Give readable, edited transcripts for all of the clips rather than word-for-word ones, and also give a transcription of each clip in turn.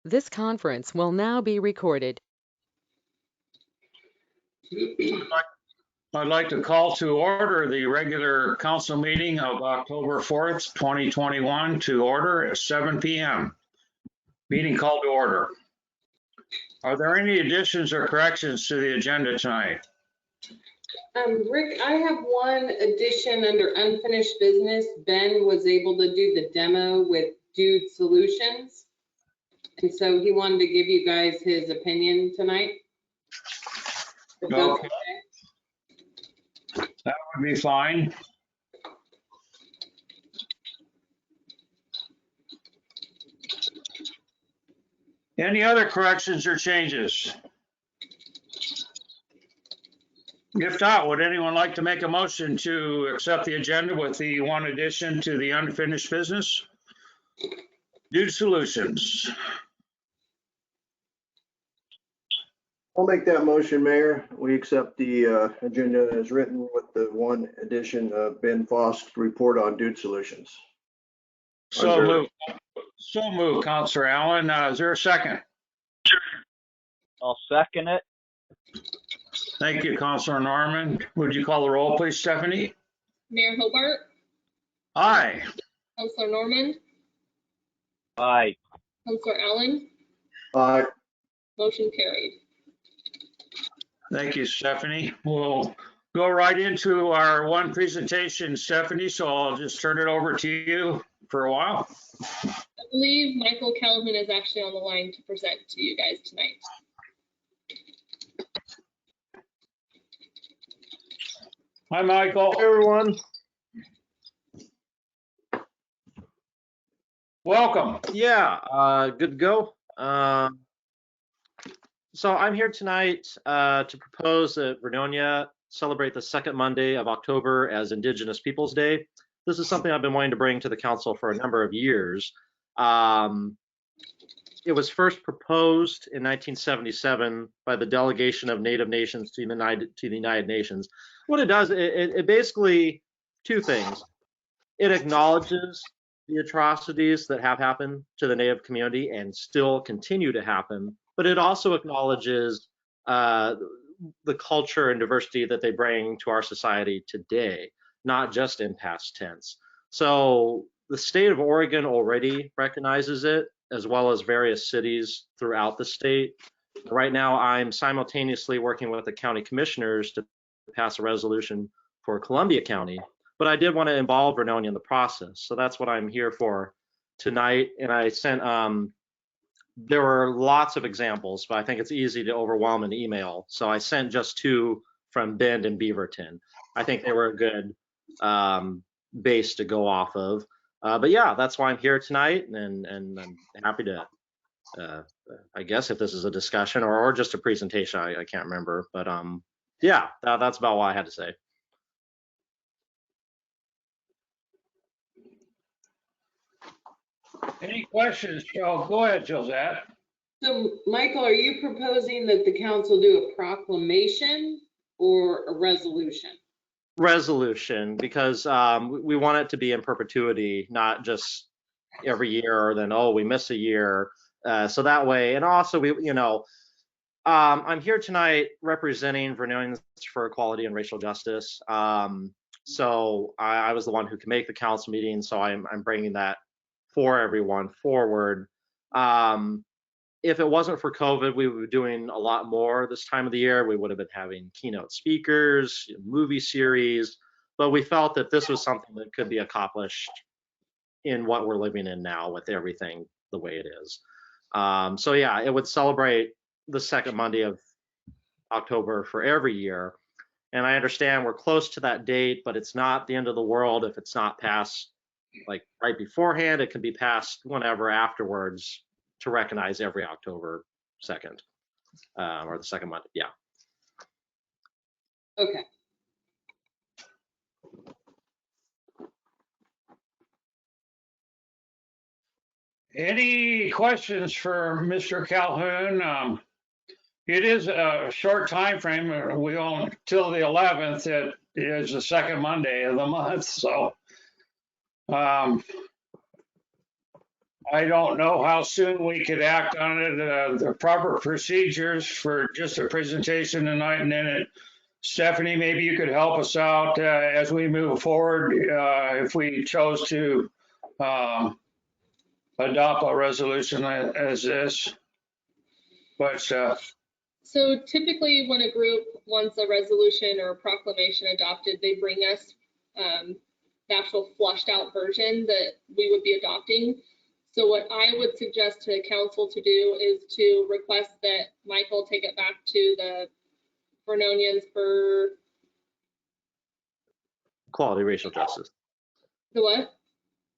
This conference will now be recorded. I'd like to call to order the regular council meeting of October 4th, 2021 to order at 7 p.m. Meeting called to order. Are there any additions or corrections to the agenda tonight? Rick, I have one addition under unfinished business. Ben was able to do the demo with Dude Solutions. And so he wanted to give you guys his opinion tonight. If that's Okay. That would be fine. Any other corrections or changes? If not, would anyone like to make a motion to accept the agenda with the one addition to the unfinished business? Dude Solutions. I'll make that motion, Mayor. We accept the agenda as written with the one addition of Ben Foss report on Dude Solutions. So moved, Councilor Allen. Is there a second? I'll second it. Thank you, Councilor Norman. Would you call the roll, please, Stephanie? Mayor Hobart, Aye. Councilor Norman, Aye. Councilor Allen, Aye. motion carried. Thank you, Stephanie. We'll go right into our one presentation, Stephanie, so I'll just turn it over to you for a while. I believe Michael Calhoun is actually on the line to present to you guys tonight. Hi, Michael. Hey, everyone. Welcome. Yeah, good to go. So I'm here tonight to propose that Vernonia celebrate the second Monday of October as Indigenous Peoples Day. This is something I've been wanting to bring to the council for a number of years. It was first proposed in 1977 by the delegation of Native nations to the United Nations. What it does, it basically two things. It acknowledges the atrocities that have happened to the Native community and still continue to happen, but it also acknowledges the culture and diversity that they bring to our society today, not just in past tense. So the state of Oregon already recognizes it, as well as various cities throughout the state. Right now, I'm simultaneously working with the county commissioners to pass a resolution for Columbia County, but I did want to involve Vernonia in the process. So that's what I'm here for tonight. And I sent, there were lots of examples, but I think it's easy to overwhelm an email. So I sent just two from Bend and Beaverton. I think they were a good base to go off of. But yeah, that's why I'm here tonight, and I'm happy to, I guess if this is a discussion or just a presentation, I can't remember. But yeah, that's about what I had to say. Any questions? Oh, go ahead, Josette. So Michael, are you proposing that the council do a proclamation or a resolution? Resolution, because we want it to be in perpetuity, not just every year or then, oh, we miss a year. So that way, and also I'm here tonight representing Vernonians for Equality and Racial Justice. So I was the one who can make the council meeting, so I'm bringing that for everyone forward. If it wasn't for COVID, we would be doing a lot more this time of the year. We would have been having keynote speakers, movie series, but we felt that this was something that could be accomplished in what we're living in now with everything the way it is. So yeah, it would celebrate the second Monday of October for every year. And I understand we're close to that date, but it's not the end of the world if it's not passed like right beforehand. It can be passed whenever afterwards to recognize every October 2nd or the second Monday. Yeah. Okay. Any questions for Mr. Calhoun? It is a short time frame. We own till the 11th. It is the second Monday of the month. So I don't know how soon we could act on it, the proper procedures for just a presentation tonight, and then Stephanie, maybe you could help us out as we move forward if we chose to adopt a resolution as this. But So typically when a group wants a resolution or a proclamation adopted, they bring us the actual flushed out version that we would be adopting. So what I would suggest to council to do is to request that Michael take it back to the Vernonians for Equality Racial Justice. the what?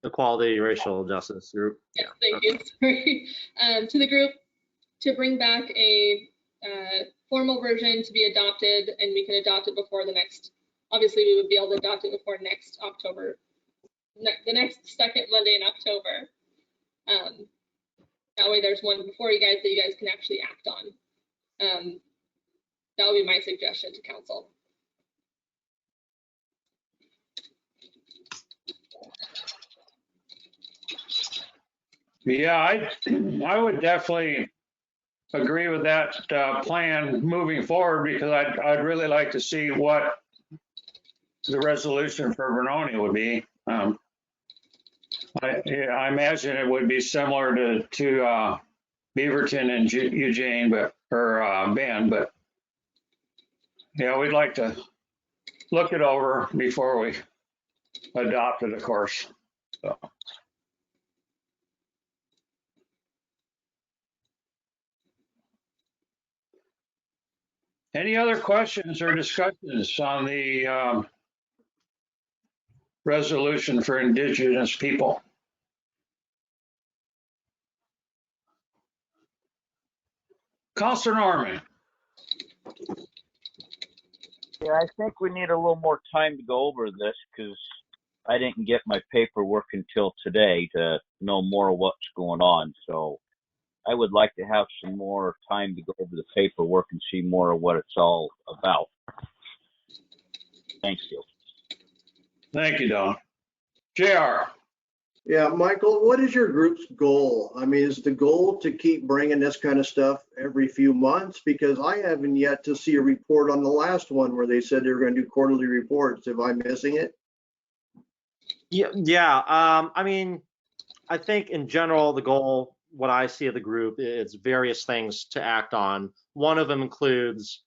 Equality Racial Justice Group. Yes, thank you. Sorry. To the group to bring back a formal version to be adopted, and we can adopt it before the next. Obviously, we would be able to adopt it before next October, the next second Monday in October. That way, there's one before you guys that you guys can actually act on. That would be my suggestion to council. yeah, I would definitely agree with that plan moving forward, because I'd really like to see what the resolution for Vernonia would be. I imagine it would be similar to Beaverton and Eugene, or Bend, but yeah, we'd like to look it over before we adopt it, of course. So. Any other questions or discussions on the resolution for Indigenous people? Counselor Norman. Yeah, I think we need a little more time to go over this because I didn't get my paperwork until today to know more of what's going on. So I would like to have some more time to go over the paperwork and see more of what it's all about. Thank you. Thank you, Don. JR. Yeah, Michael, what is your group's goal? I mean, is the goal to keep bringing this kind of stuff every few months? Because I haven't yet to see a report on the last one where they said they were going to do quarterly reports. Am I missing it? Yeah. I mean, I think in general, the goal, what I see of the group, is various things to act on. One of them includes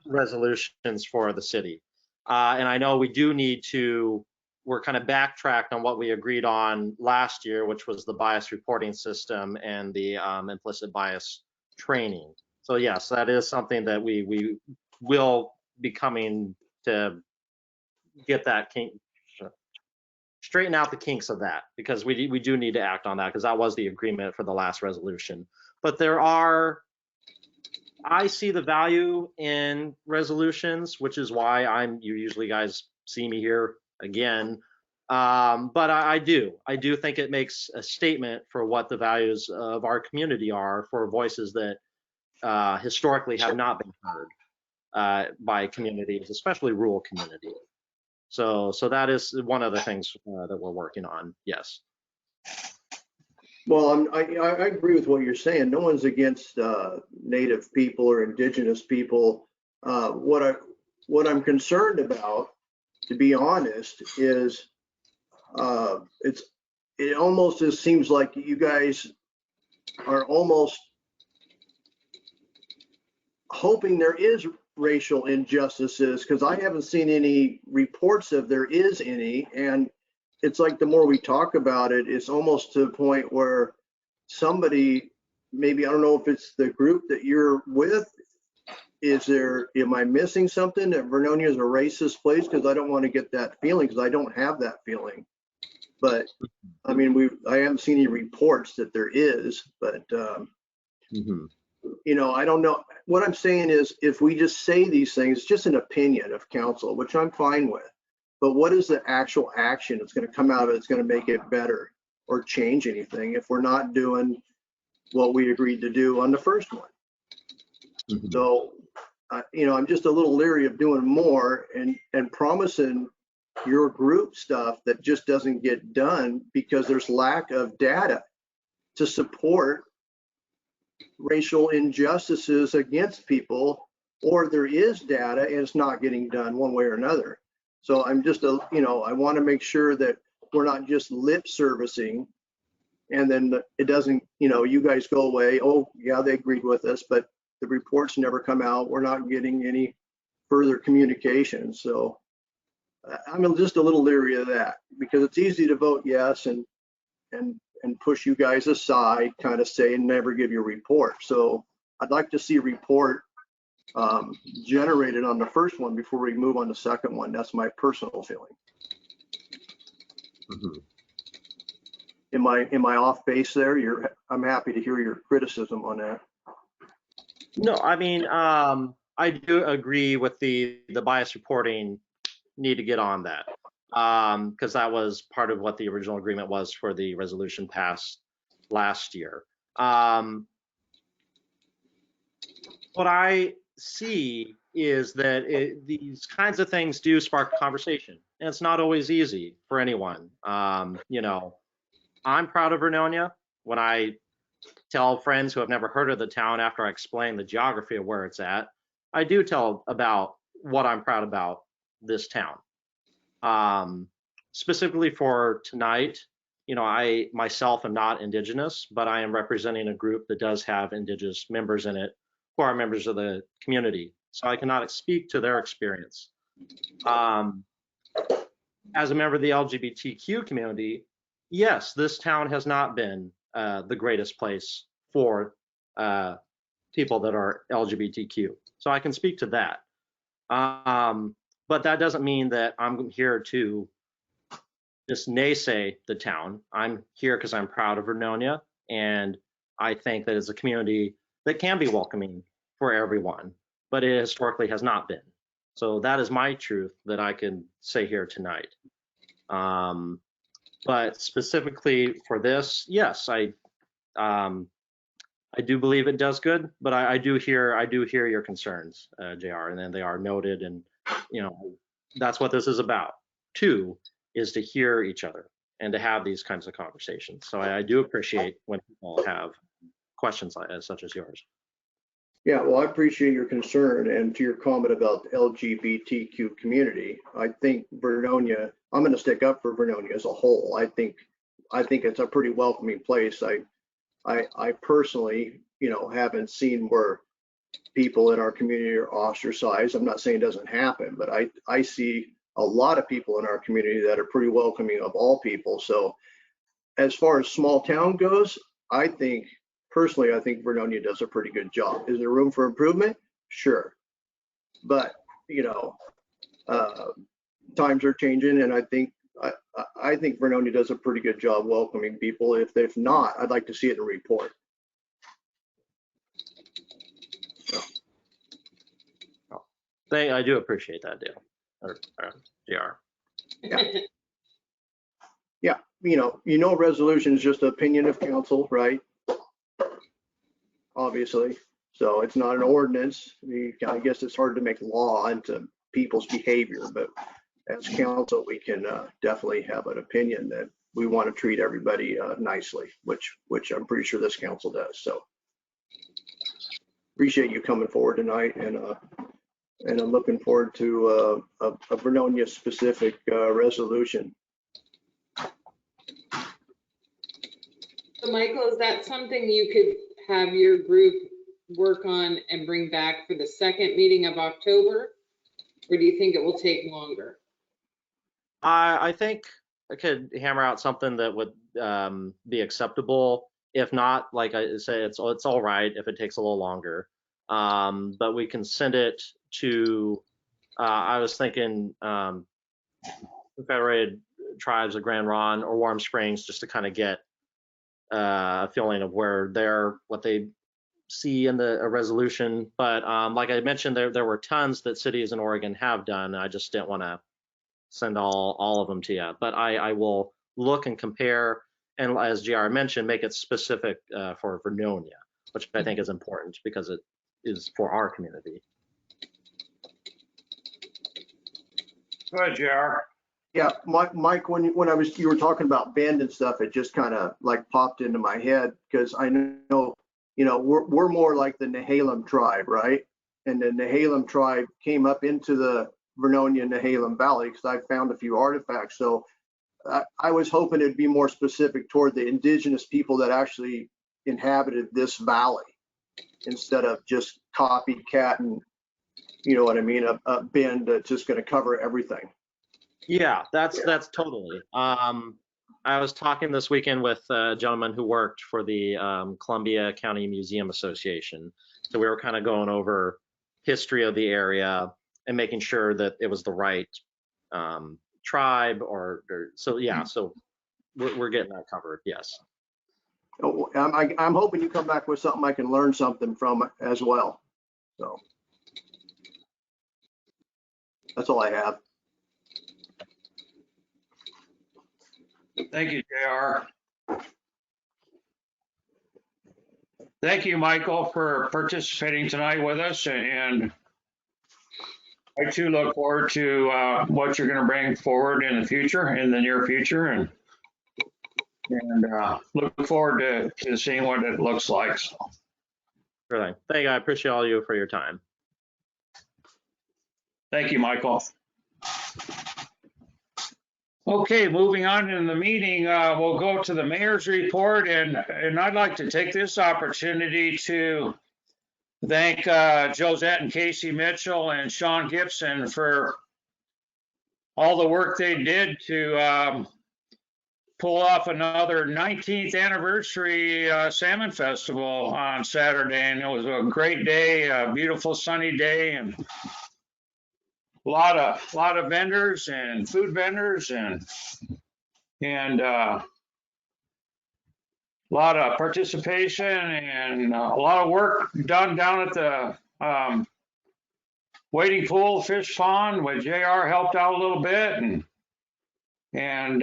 resolutions for the city. And I know we do need to, we're kind of backtracked on what we agreed on last year, which was the bias reporting system and the implicit bias training. So yes, that is something that we will be coming to get that straighten out the kinks of that, because we do need to act on that, because that was the agreement for the last resolution. But I see the value in resolutions, which is why you usually guys see me here again. But I do think it makes a statement for what the values of our community are for voices that historically have not been heard by communities, especially rural communities. So that is one of the things that we're working on. Yes. Well, I agree with what you're saying. No one's against Native people or Indigenous people. What I'm concerned about, to be honest, is it almost just seems like you guys are almost hoping there is racial injustices, because I haven't seen any reports of there is any. And it's like the more we talk about it, it's almost to the point where somebody, maybe, I don't know if it's the group that you're with, am I missing something, that Vernonia is a racist place? Because I don't want to get that feeling, because I don't have that feeling. But I mean, I haven't seen any reports that there is, but you know, I don't know. What I'm saying is, if we just say these things, it's just an opinion of council, which I'm fine with. But what is the actual action that's going to come out of it that's going to make it better or change anything if we're not doing what we agreed to do on the first one? So, you know, I'm just a little leery of doing more and promising your group stuff that just doesn't get done because there's lack of data. to support racial injustices against people, or there is data and it's not getting done one way or another. So I'm just, I want to make sure that we're not just lip servicing and then it doesn't, you guys go away. Oh, yeah, they agreed with us, but the reports never come out. We're not getting any further communication. So I'm just a little leery of that because it's easy to vote yes and push you guys aside, kind of say and never give you a report. So I'd like to see a report generated on the first one before we move on the second one. That's my personal feeling. Mhm. Am I off base there? I'm happy to hear your criticism on that. No, I mean, I do agree with the bias reporting need to get on that, because that was part of what the original agreement was for the resolution passed last year. What I see is that these kinds of things do spark conversation, and it's not always easy for anyone. I'm proud of Vernonia. When I tell friends who have never heard of the town after I explain the geography of where it's at, I do tell about what I'm proud about this town. Specifically for tonight, I myself am not Indigenous, but I am representing a group that does have Indigenous members in it who are members of the community. So I cannot speak to their experience. As a member of the LGBTQ community, yes, this town has not been the greatest place for people that are LGBTQ. So I can speak to that. But that doesn't mean that I'm here to just naysay the town. I'm here because I'm proud of Vernonia, and I think that it's a community that can be welcoming for everyone, but it historically has not been. So that is my truth that I can say here tonight. But specifically for this, yes, I do believe it does good, but I do hear your concerns, JR, and then they are noted, and that's what this is about. Two is to hear each other and to have these kinds of conversations. So I do appreciate when people have questions such as yours. Yeah, well, I appreciate your concern, and to your comment about the LGBTQ community, I think Vernonia, I'm going to stick up for Vernonia as a whole. I think it's a pretty welcoming place. I personally, haven't seen where people in our community are ostracized. I'm not saying it doesn't happen, but I see a lot of people in our community that are pretty welcoming of all people. So as far as small town goes, personally, I think Vernonia does a pretty good job. Is there room for improvement? Sure. But, times are changing, and I think Vernonia does a pretty good job welcoming people. If not, I'd like to see it in a report. I do appreciate that, Dale, or JR. Yeah, resolution is just opinion of council, right? Obviously. So it's not an ordinance. I guess it's hard to make law into people's behavior, but as council, we can definitely have an opinion that we want to treat everybody nicely, which I'm pretty sure this council does. So appreciate you coming forward tonight, and I'm looking forward to a Vernonia specific resolution. So Michael, is that something you could have your group work on and bring back for the second meeting of October? Or do you think it will take longer? I think I could hammer out something that would be acceptable. If not, like I say, it's all right if it takes a little longer. But we can send it to, I was thinking Confederated Tribes of Grand Ronde or Warm Springs, just to kind of get a feeling of what they see in the resolution. But like I mentioned, there were tons that cities in Oregon have done. I just didn't want to send all of them to you. But I will look and compare, and as JR mentioned, make it specific for Vernonia, which I think is important because it is for our community. Good, JR. Yeah, Mike, when you were talking about Bend and stuff, it just kind of like popped into my head because I know, we're more like the Nehalem tribe, right? And the Nehalem tribe came up into the Vernonia Nehalem Valley because I found a few artifacts. So I was hoping it'd be more specific toward the indigenous people that actually inhabited this valley instead of just copycat and, you know what I mean, a Bend that's just going to cover everything. Yeah, that's totally. I was talking this weekend with a gentleman who worked for the Columbia County Museum Association. So we were kind of going over history of the area and making sure that it was the right tribe so yeah, so we're getting that covered, yes. Oh, I'm hoping you come back with something I can learn something from as well. So that's all I have. Thank you, JR. Thank you, Michael, for participating tonight with us. And I too look forward to what you're going to bring forward in the near future, and look forward to seeing what it looks like. So. Really. Thank you. I appreciate all you for your time. Thank you, Michael. Okay, moving on in the meeting, we'll go to the mayor's report, and I'd like to take this opportunity to thank Josette and Casey Mitchell and Sean Gibson for all the work they did to pull off another 19th anniversary salmon festival on Saturday, and it was a great day, a beautiful sunny day, and a lot of vendors and food vendors and a lot of participation and a lot of work done down at the wading pool fish pond with JR helped out a little bit, and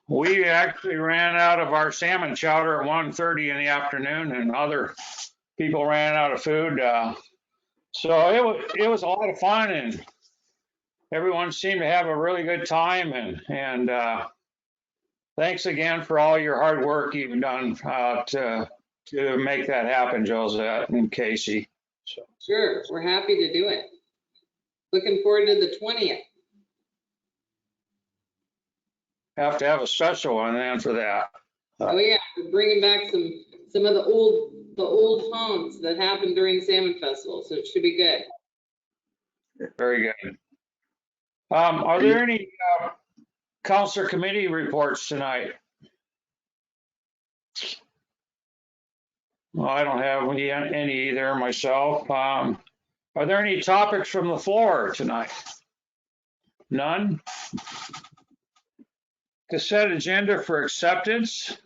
we actually ran out of our salmon chowder at 1:30 in the afternoon, and other people ran out of food. So it was a lot of fun, and everyone seemed to have a really good time, and thanks again for all your hard work you've done to make that happen, Josette and Casey. So. Sure, we're happy to do it. Looking forward to the 20th. Have to have a special one then for that. Oh yeah, we're bringing back some of the old haunts that happened during Salmon Festival, so it should be good. Very good. Are there any council committee reports tonight? Well, I don't have any either myself. Are there any topics from the floor tonight? None? Cassette agenda for acceptance.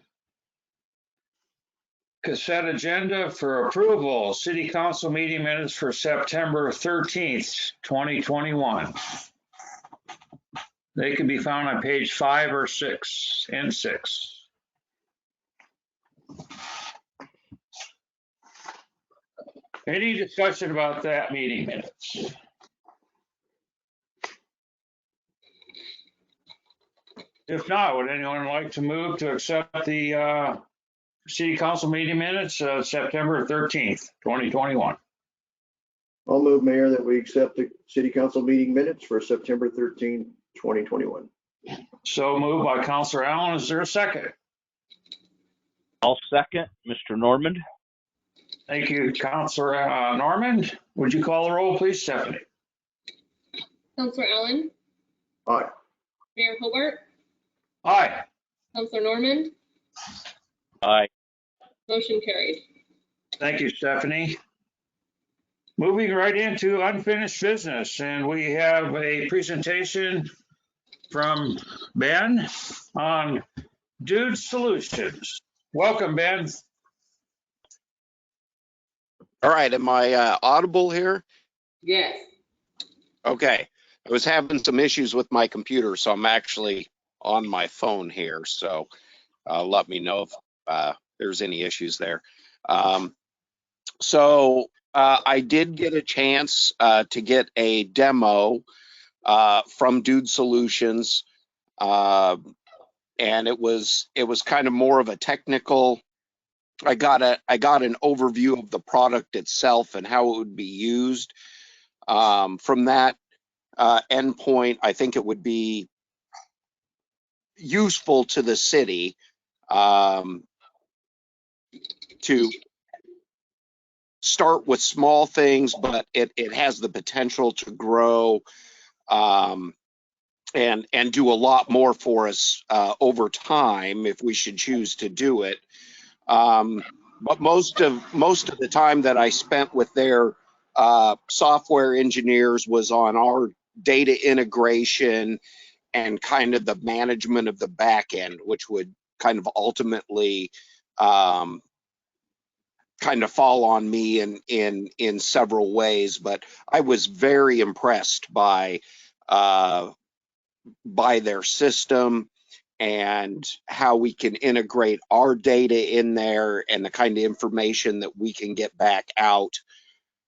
Cassette agenda for approval. City council meeting minutes for September 13th, 2021. They can be found on page 5 or 6 and 6. Any discussion about that meeting minutes? If not, would anyone like to move to accept the city council meeting minutes of September 13th, 2021? I'll move, Mayor, that we accept the city council meeting minutes for September 13, 2021. So moved by Councilor Allen. Is there a second? I'll second, Mr. Normand. Thank you, Councilor Normand. Would you call the roll, please, Stephanie? Councilor Allen, Aye. Mayor Hobart, Aye. Councilor Normand, Aye. motion carried. Thank you, Stephanie. Moving right into unfinished business, and we have a presentation from Ben on Dude Solutions. Welcome, Ben. All right, am I audible here? Yes. Okay, I was having some issues with my computer, so I'm actually on my phone here. So let me know if there's any issues there. I did get a chance to get a demo from Dude Solutions And it was kind of more of a technical. I got an overview of the product itself and how it would be used. From that endpoint, I think it would be useful to the city to start with small things, but it has the potential to grow and do a lot more for us over time if we should choose to do it. But most of the time that I spent with their software engineers was on our data integration and kind of the management of the back end, which would kind of ultimately kind of fall on me in several ways. But I was very impressed by their system and how we can integrate our data in there and the kind of information that we can get back out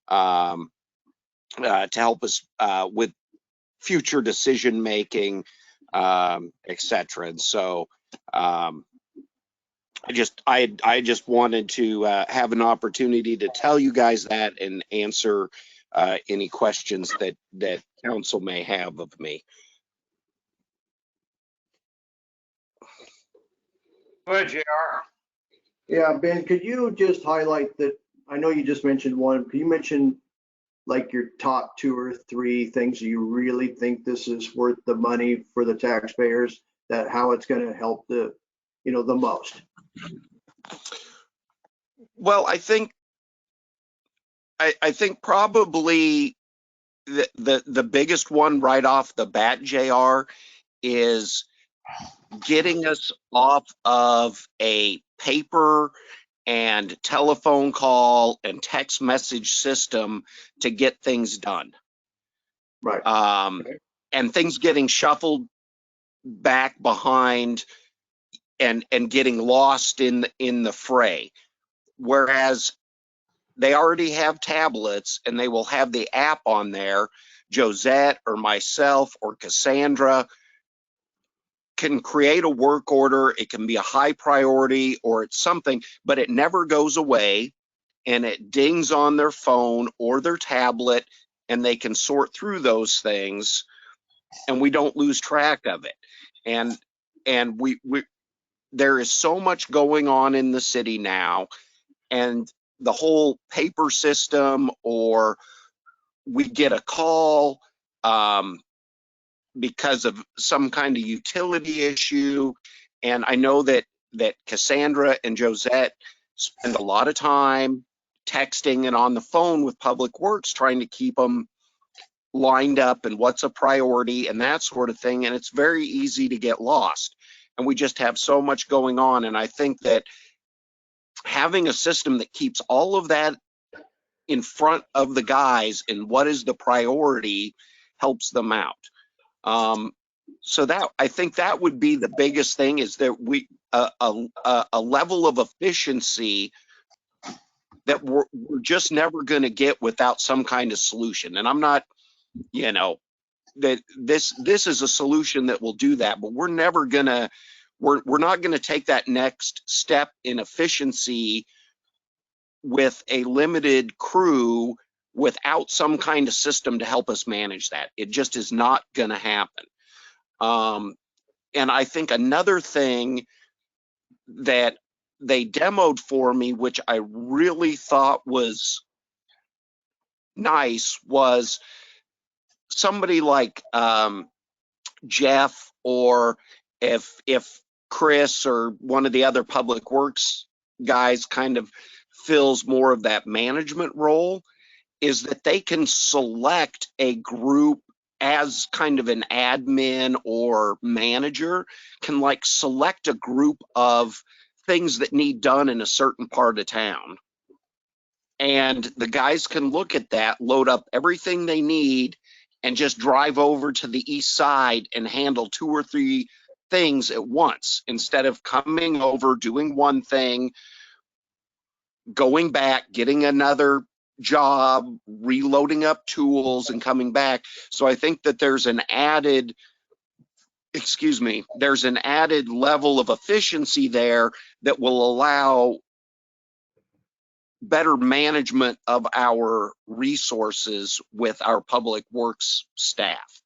to help us with future decision making, etc. And so I just wanted to have an opportunity to tell you guys that and answer any questions that council may have of me. Go ahead, JR. Yeah, Ben, could you just highlight that? I know you just mentioned one. Can you mention like your top 2 or 3 things you really think this is worth the money for the taxpayers, that how it's going to help the most? Well, I think probably the biggest one right off the bat, JR, is getting us off of a paper and telephone call and text message system to get things done. Right. And things getting shuffled back behind and getting lost in the fray. Whereas they already have tablets and they will have the app on there. Josette or myself or Cassandra can create a work order. It can be a high priority or it's something, but it never goes away, and it dings on their phone or their tablet, and they can sort through those things, and we don't lose track of it. And we there is so much going on in the city now, and the whole paper system, or we get a call because of some kind of utility issue. And I know that Cassandra and Josette spend a lot of time texting and on the phone with Public Works, trying to keep them lined up and what's a priority and that sort of thing. And it's very easy to get lost. And we just have so much going on. And I think that having a system that keeps all of that in front of the guys and what is the priority helps them out. So that, I think that would be the biggest thing, is that we a level of efficiency that we're just never going to get without some kind of solution. And I'm not, that this is a solution that will do that, but we're never gonna, we're not going to take that next step in efficiency with a limited crew without some kind of system to help us manage that. It just is not going to happen. And I think another thing that they demoed for me, which I really thought was nice, was somebody like Jeff, or if Chris or one of the other Public Works guys kind of fills more of that management role, is that they can select a group as kind of an admin or manager, can like select a group of things that need done in a certain part of town. And the guys can look at that, load up everything they need, and just drive over to the east side and handle 2 or 3 things at once, instead of coming over, doing one thing, going back, getting another job, reloading up tools and coming back. So I think that there's an added excuse me, there's an added level of efficiency there that will allow better management of our resources with our public works staff.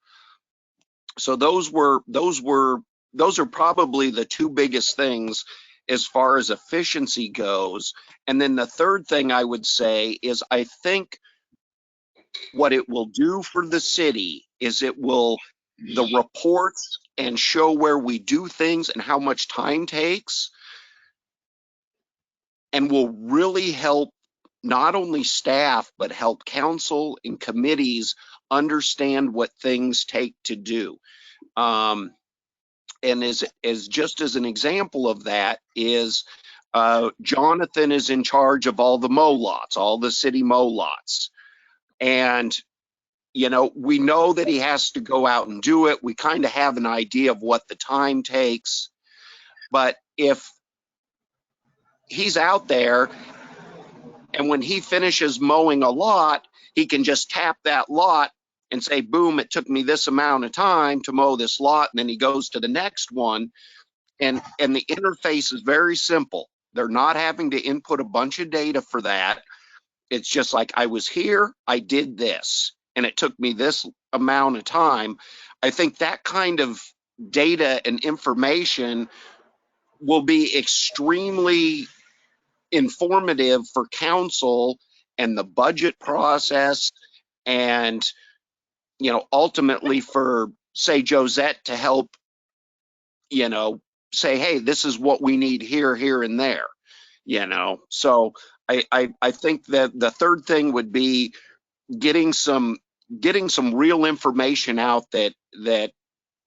So those are probably the two biggest things as far as efficiency goes. And then the third thing I would say is I think what it will do for the city is it will, the reports and show where we do things and how much time takes, and will really help not only staff, but help council and committees understand what things take to do. And as just as an example of that is Jonathan is in charge of all the mow lots, all the city mow lots. And, you know, we know that he has to go out and do it. We kind of have an idea of what the time takes. But if he's out there and when he finishes mowing a lot, he can just tap that lot and say, boom, it took me this amount of time to mow this lot. And then he goes to the next one. And the interface is very simple. They're not having to input a bunch of data for that. It's just like, I was here, I did this, and it took me this amount of time. I think that kind of data and information will be extremely informative for council and the budget process, and, you know, ultimately for, say, Josette to help, you know, say, hey, this is what we need here, here, and there, you know. So I think that the third thing would be getting some real information out that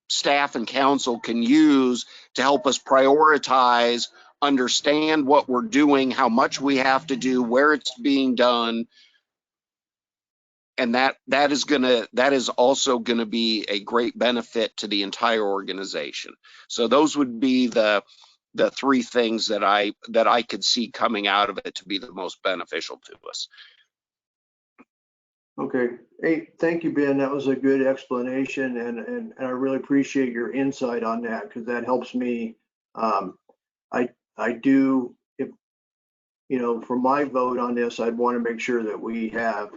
staff and council can use to help us prioritize, understand what we're doing, how much we have to do, where it's being done. And that is also gonna be a great benefit to the entire organization. So those would be the three things that I could see coming out of it to be the most beneficial to us. Okay. Hey, thank you, Ben. That was a good explanation, and I really appreciate your insight on that, because that helps me. I do, if, you know, for my vote on this, I'd want to make sure that we have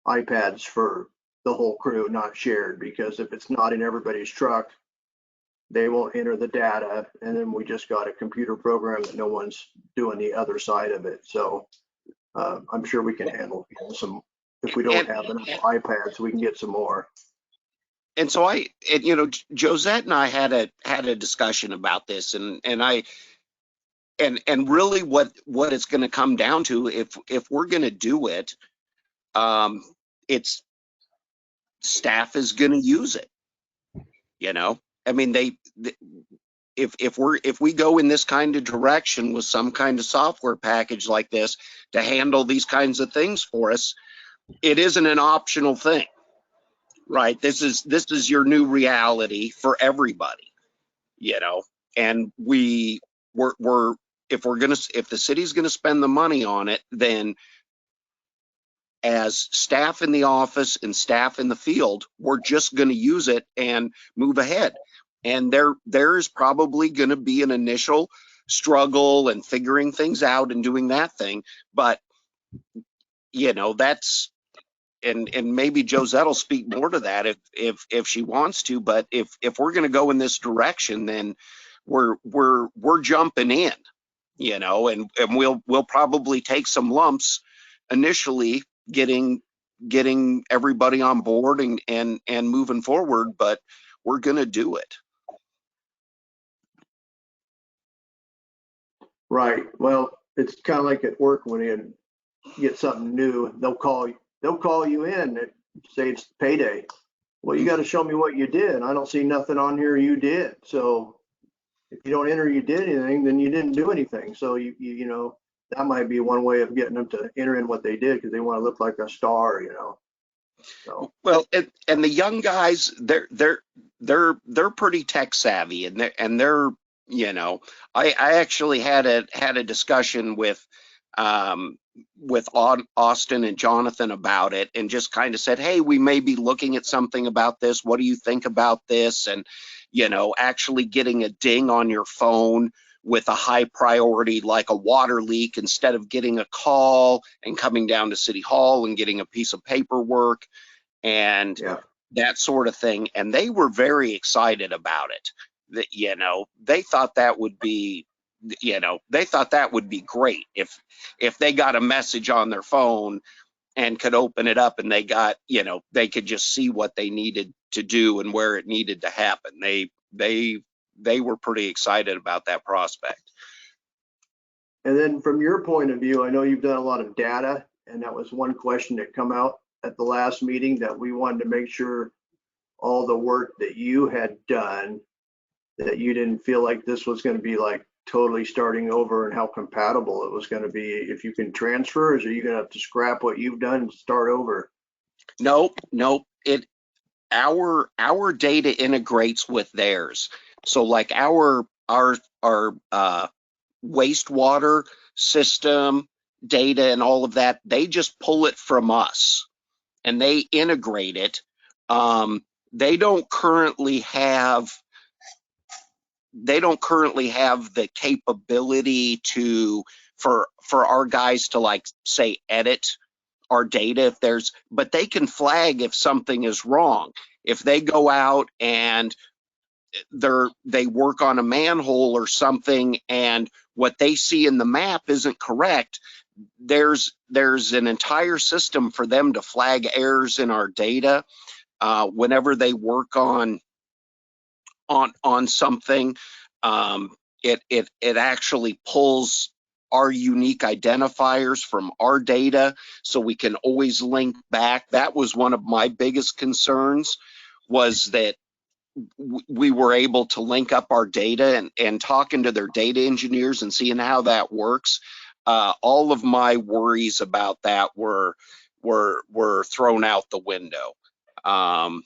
iPads for the whole crew, not shared, because if it's not in everybody's truck, they won't enter the data, and then we just got a computer program that no one's doing the other side of it. So I'm sure we can handle some. If we don't have enough iPads, we can get some more. And so you know, Josette and I had a discussion about this, and really what it's going to come down to, if we're going to do it, it's staff is going to use it. You know, I mean, if we go in this kind of direction with some kind of software package like this to handle these kinds of things for us, it isn't an optional thing, right? This is your new reality for everybody, you know. And if the city's gonna spend the money on it, then as staff in the office and staff in the field, we're just gonna use it and move ahead. And there is probably gonna be an initial struggle and figuring things out and doing that thing, but you know, that's, and maybe Josette will speak more to that if she wants to, but if we're going to go in this direction, then we're jumping in, you know, and we'll probably take some lumps initially getting everybody on board and moving forward, but we're going to do it. Right. Well, it's kind of like at work when you get something new, they'll call you in and say it's payday. Well, you got to show me what you did. I don't see nothing on here you did. So if you don't enter you did anything, then you didn't do anything. So you know, that might be one way of getting them to enter in what they did, because they want to look like a star, you know. So well, and the young guys, they're pretty tech savvy, and they're you know, I actually had a discussion with Austin and Jonathan about it, and just kind of said, hey, we may be looking at something about this. What do you think about this? And, actually getting a ding on your phone with a high priority like a water leak, instead of getting a call and coming down to City Hall and getting a piece of paperwork and Yeah. that sort of thing. And they were very excited about it. They thought that would be great if they got a message on their phone and could open it up, and they could just see what they needed to do and where it needed to happen. They were pretty excited about that prospect. And then from your point of view, I know you've done a lot of data, and that was one question that come out at the last meeting, that we wanted to make sure all the work that you had done, that you didn't feel like this was going to be like totally starting over, and how compatible it was going to be. If you can transfer, or are you going to have to scrap what you've done and start over? Nope. Our data integrates with theirs. So like our wastewater system data and all of that, they just pull it from us and they integrate it. They don't currently have the capability for our guys to, like, say, edit our data but they can flag if something is wrong. If they go out and they work on a manhole or something, and what they see in the map isn't correct, there's an entire system for them to flag errors in our data whenever they work on something. It actually pulls our unique identifiers from our data, so we can always link back. That was one of my biggest concerns, was that we were able to link up our data, and talking to their data engineers and seeing how that works. All of my worries about that were thrown out the window. We're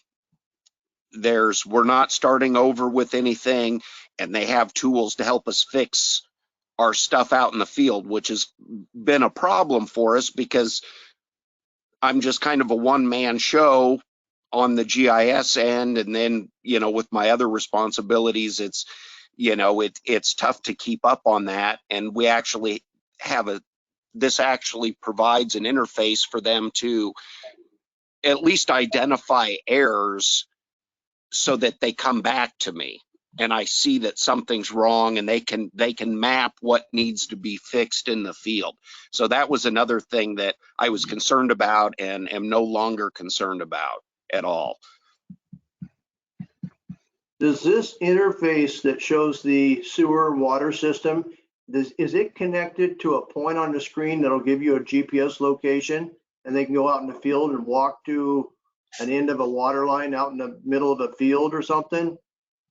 not starting over with anything, and they have tools to help us fix our stuff out in the field, which has been a problem for us because I'm just kind of a one-man show on the GIS end, and then with my other responsibilities, it's tough to keep up on that. And we actually this actually provides an interface for them to at least identify errors, so that they come back to me and I see that something's wrong, and they can map what needs to be fixed in the field. So that was another thing that I was concerned about and am no longer concerned about at all. Does this interface that shows the sewer water system, is it connected to a point on the screen that'll give you a GPS location, and they can go out in the field and walk to an end of a water line out in the middle of a field or something?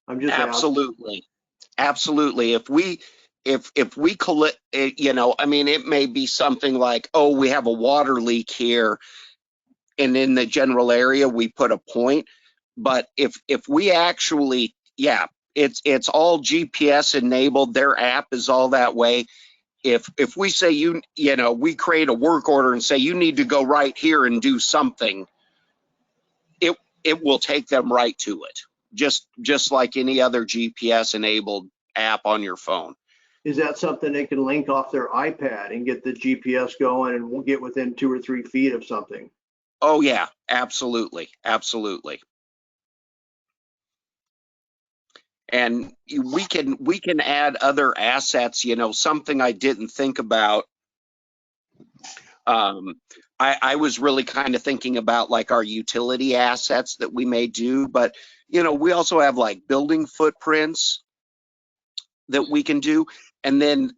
I'm just Absolutely. Absolutely. If we collect, it may be something like, oh, we have a water leak here, and in the general area we put a point. But if we actually, it's all GPS enabled. Their app is all that way. If we say we create a work order and say you need to go right here and do something, it will take them right to it, just like any other GPS enabled app on your phone. Is that something they can link off their iPad and get the GPS going, and we'll get within 2 or 3 feet of something? Oh yeah, absolutely. And we can add other assets. Something I didn't think about. I was really kind of thinking about like our utility assets that we may do, but we also have like building footprints that we can do. And then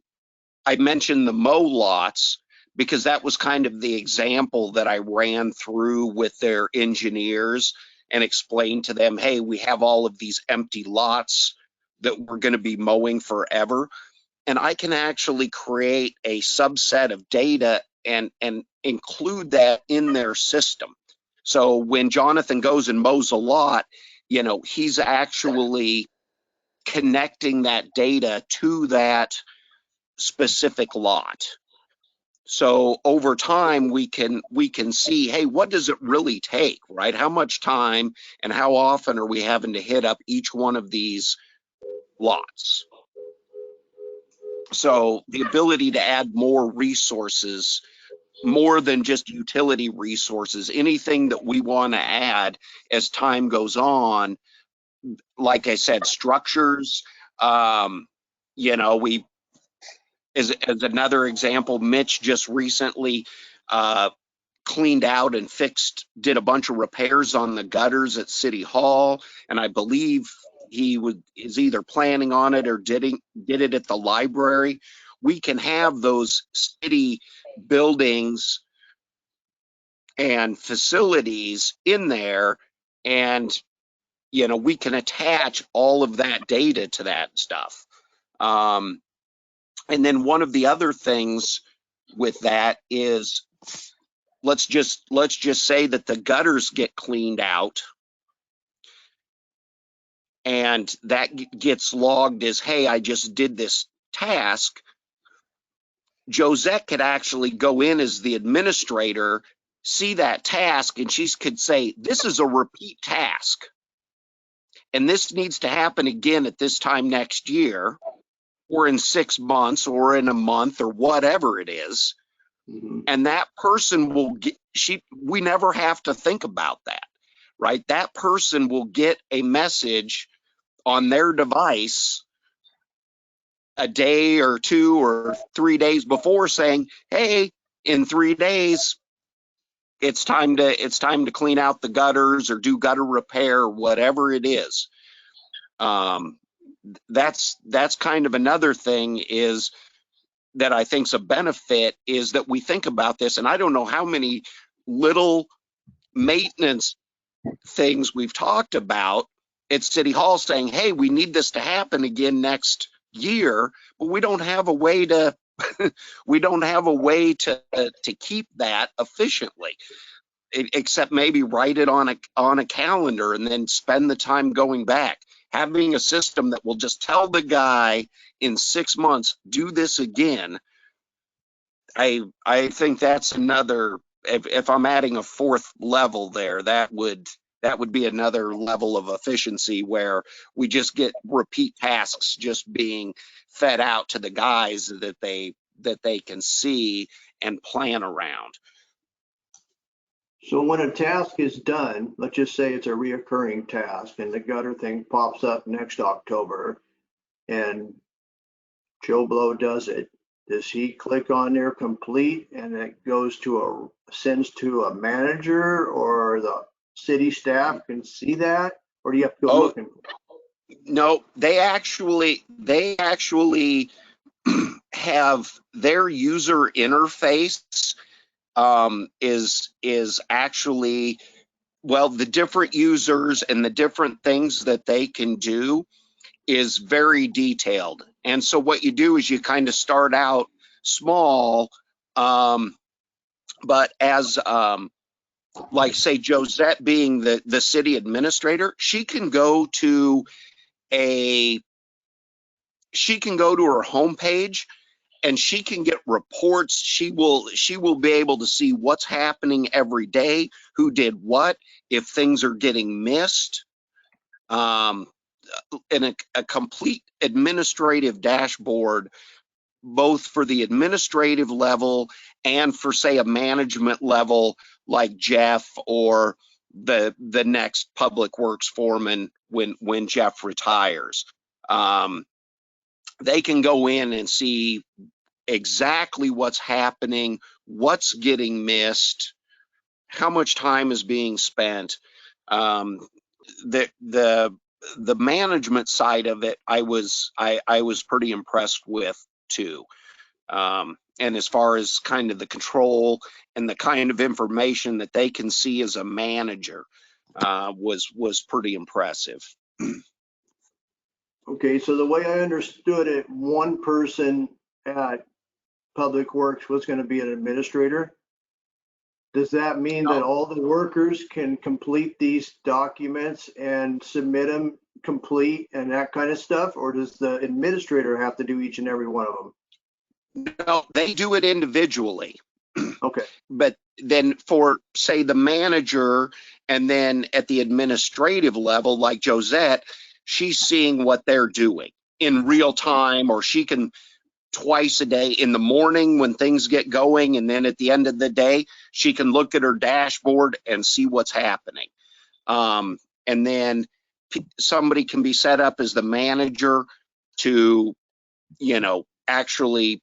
I mentioned the mow lots because that was kind of the example that I ran through with their engineers and explained to them, hey, we have all of these empty lots that we're going to be mowing forever. And I can actually create a subset of data and include that in their system. So when Jonathan goes and mows a lot, he's actually connecting that data to that specific lot. So over time, we can see, hey, what does it really take, right? How much time and how often are we having to hit up each one of these lots? So the ability to add more resources, more than just utility resources, anything that we want to add as time goes on, like I said, structures, you know, as another example, Mitch just recently cleaned out and did a bunch of repairs on the gutters at City Hall, and I believe he is either planning on it or did it at the library. We can have those city buildings and facilities in there, and you know, we can attach all of that data to that stuff. And then one of the other things with that is, let's just say that the gutters get cleaned out and that gets logged as, hey, I just did this task. Josette could actually go in as the administrator, see that task, and she could say, this is a repeat task, and this needs to happen again at this time next year, or in 6 months, or in a month, or whatever it is. Mhm. And that person will get, we never have to think about that, right? That person will get a message on their device a day or 2 or 3 days before saying, hey, in 3 days, it's time to clean out the gutters or do gutter repair, whatever it is. That's kind of another thing is that I think's a benefit, is that we think about this, and I don't know how many little maintenance things we've talked about at City Hall saying, hey, we need this to happen again next year, but we don't have a way to to keep that efficiently, except maybe write it on a calendar and then spend the time going back. Having a system that will just tell the guy in 6 months, do this again. I think that's another, if I'm adding a fourth level there, that would be another level of efficiency where we just get repeat tasks just being fed out to the guys that they can see and plan around. So when a task is done, let's just say it's a reoccurring task and the gutter thing pops up next October and Joe Blow does it, does he click on there complete and it goes to sends to a manager, or the city staff can see that, or do you have to go looking? No, they actually have their user interface is actually, well, the different users and the different things that they can do is very detailed. And so what you do is you kind of start out small, but as like say Josette being the city administrator, she can go to her homepage and she can get reports. She will be able to see what's happening every day, who did what, if things are getting missed, and a complete administrative dashboard, both for the administrative level and for, say, a management level like Jeff or the next public works foreman when Jeff retires. They can go in and see exactly what's happening, what's getting missed, how much time is being spent. The management side of it, I was pretty impressed with too. And as far as kind of the control and the kind of information that they can see as a manager, was pretty impressive. Okay, so the way I understood it, one person at Public Works was going to be an administrator. Does that mean that all the workers can complete these documents and submit them complete and that kind of stuff? Or does the administrator have to do each and every one of them? No, they do it individually. Okay, But then for, say, the manager, and then at the administrative level, like Josette, she's seeing what they're doing in real time, or she can twice a day, in the morning when things get going, and then at the end of the day, she can look at her dashboard and see what's happening. And then somebody can be set up as the manager to, actually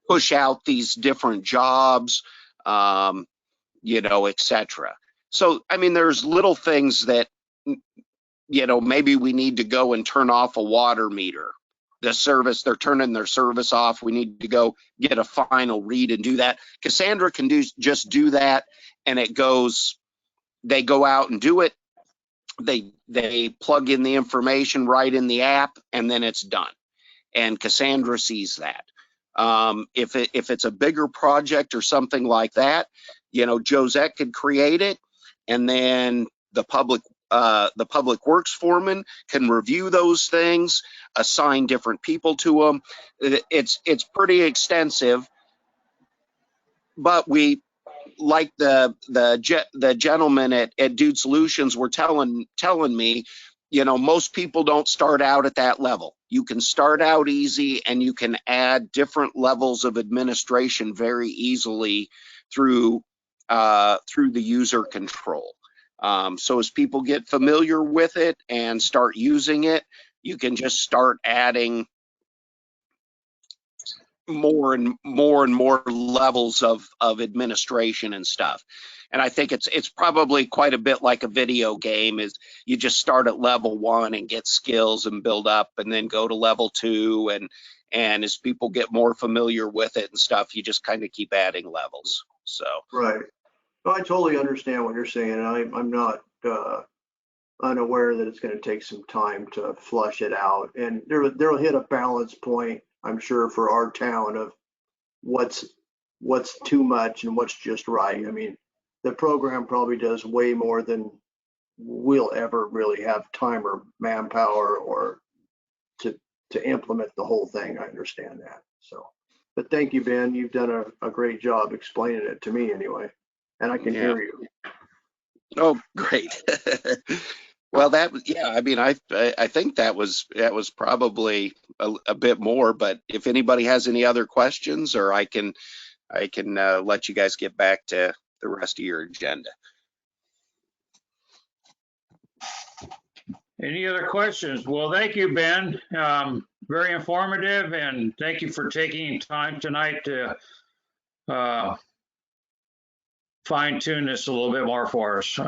push out these different jobs, et cetera. So, I mean, there's little things that, maybe we need to go and turn off a water meter. The service, they're turning their service off. We need to go get a final read and do that. Cassandra can just do that, and they go out and do it. They plug in the information right in the app, and then it's done. And Cassandra sees that. If it's a bigger project or something like that, Josette could create it, and then the public works foreman can review those things, assign different people to them. It's pretty extensive, but we, like the gentleman at Dude Solutions were telling me, most people don't start out at that level. You can start out easy, and you can add different levels of administration very easily through the user control. So as people get familiar with it and start using it, you can just start adding more and more levels of administration and stuff. And I think it's probably quite a bit like a video game. Is you just start at level 1 and get skills and build up, and then go to level 2, and as people get more familiar with it and stuff, you just kind of keep adding levels. So right. No, I totally understand what you're saying, and I'm not unaware that it's going to take some time to flush it out, and there'll hit a balance point, I'm sure, for our town of what's too much and what's just right. I mean, the program probably does way more than we'll ever really have time or manpower or to implement the whole thing. I understand that. So, but thank you, Ben. You've done a great job explaining it to me anyway, and I can hear you. Oh, great. Well, I mean, I think that was probably a bit more, but if anybody has any other questions, or I can let you guys get back to the rest of your agenda. Any other questions? Well, thank you, Ben. Very informative, and thank you for taking time tonight to fine tune this a little bit more for us.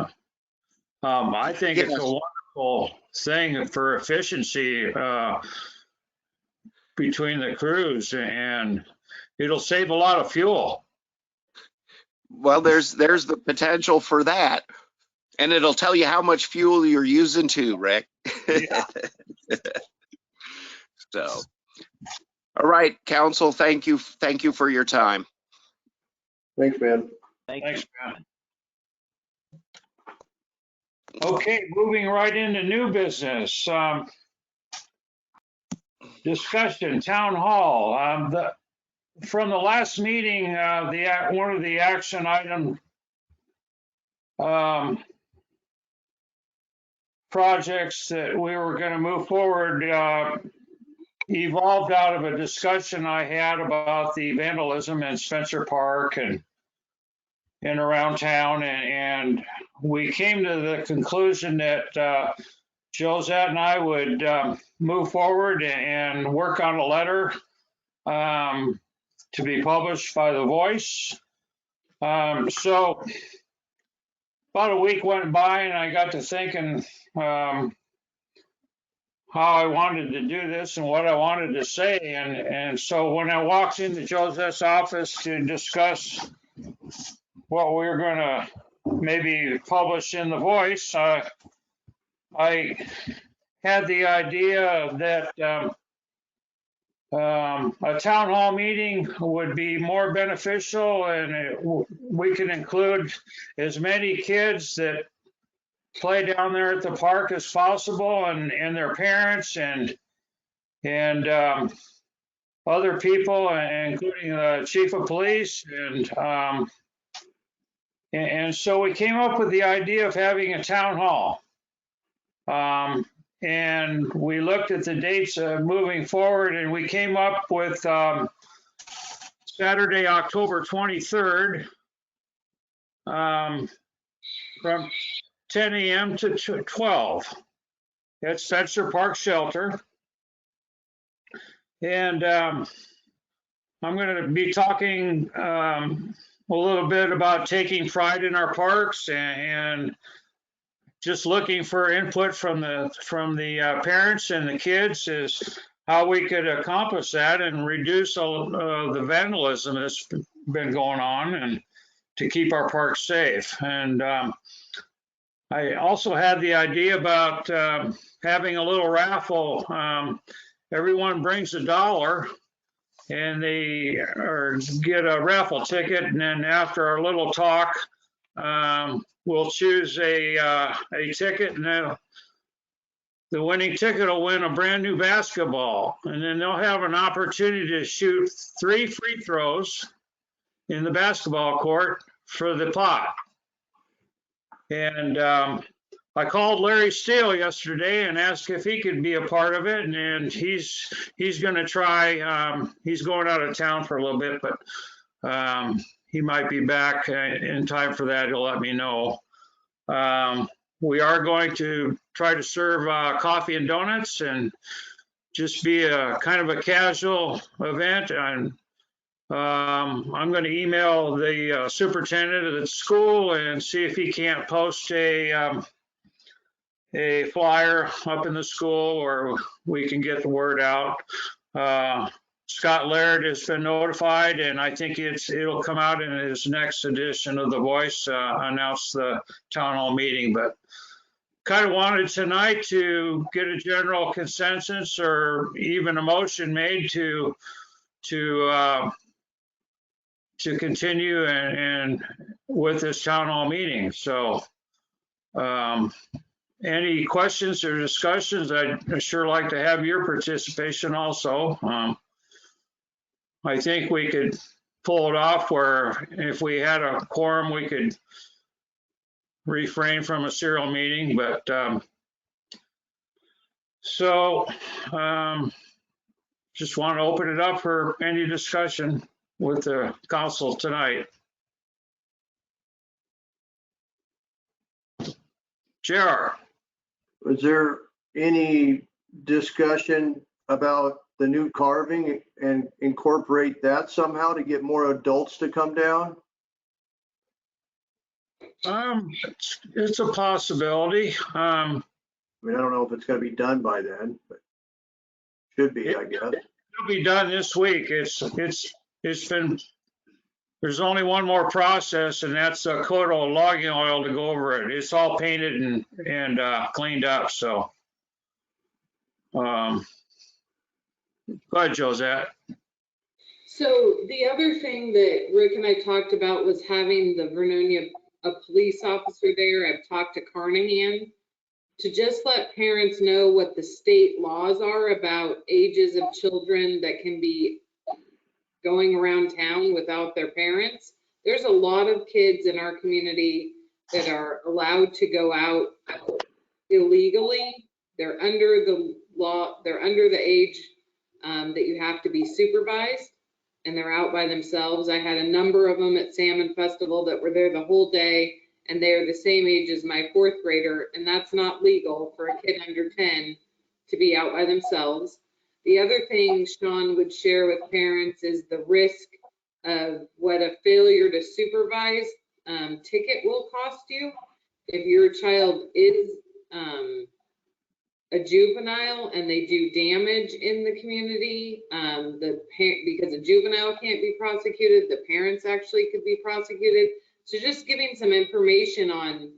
I think it's a wonderful thing for efficiency between the crews, and it'll save a lot of fuel. Well, there's the potential for that. And it'll tell you how much fuel you're using too, Rick. Yeah. So, all right, council, thank you for your time. Thanks, man. Thanks, man. Okay, moving right into new business. Discussion, town hall. From the last meeting, one of the action item projects that we were going to move forward evolved out of a discussion I had about the vandalism in Spencer Park and around town, and we came to the conclusion that Josette and I would move forward and work on a letter to be published by The Voice. So about a week went by, and I got to thinking how I wanted to do this and what I wanted to say. And so when I walked into Josette's office to discuss what we were going to maybe publish in The Voice, I had the idea that a town hall meeting would be more beneficial, and we could include as many kids that play down there at the park as possible, and their parents, and other people, including the chief of police, and so we came up with the idea of having a town hall. And we looked at the dates moving forward, and we came up with Saturday, October 23rd, from 10 a.m. to 12 at Spencer Park Shelter. And I'm going to be talking a little bit about taking pride in our parks and just looking for input from the parents and the kids is how we could accomplish that and reduce all the vandalism that's been going on and to keep our parks safe. And I also had the idea about having a little raffle. Everyone brings $1 and they get a raffle ticket, and then after our little talk, we'll choose a ticket, and the winning ticket will win a brand new basketball, and then they'll have an opportunity to shoot 3 free throws in the basketball court for the pot. And I called Larry Steele yesterday and asked if he could be a part of it, and he's going to try. He's going out of town for a little bit, but he might be back in time for that. He'll let me know. We are going to try to serve coffee and donuts and just be a kind of a casual event. And I'm going to email the superintendent of the school and see if he can't post a flyer up in the school, or we can get the word out. Scott Laird has been notified, and I think it'll come out in his next edition of The Voice, announce the town hall meeting. But kind of wanted tonight to get a general consensus or even a motion made to continue and with this town hall meeting. So any questions or discussions? I'd sure like to have your participation also. I think we could pull it off where if we had a quorum, we could refrain from a serial meeting. But just want to open it up for any discussion with the council tonight. JR. Was there any discussion about the new carving and incorporate that somehow to get more adults to come down? It's a possibility. I mean, I don't know if it's going to be done by then, but should be, I guess. It'll be done this week. It's been, there's only one more process, and that's a coat of logging oil to go over it. It's all painted and cleaned up. So, go ahead, Josette. So the other thing that Rick and I talked about was having the Vernonia, a police officer there. I've talked to Carnahan to just let parents know what the state laws are about ages of children that can be going around town without their parents. There's a lot of kids in our community that are allowed to go out illegally. They're under the law, they're under the age that you have to be supervised, and they're out by themselves. I had a number of them at Salmon Festival that were there the whole day, and they're the same age as my 4th grader, and that's not legal for a kid under 10 to be out by themselves. The other thing Sean would share with parents is the risk of what a failure to supervise ticket will cost you. If your child is a juvenile and they do damage in the community, because a juvenile can't be prosecuted, the parents actually could be prosecuted. So just giving some information on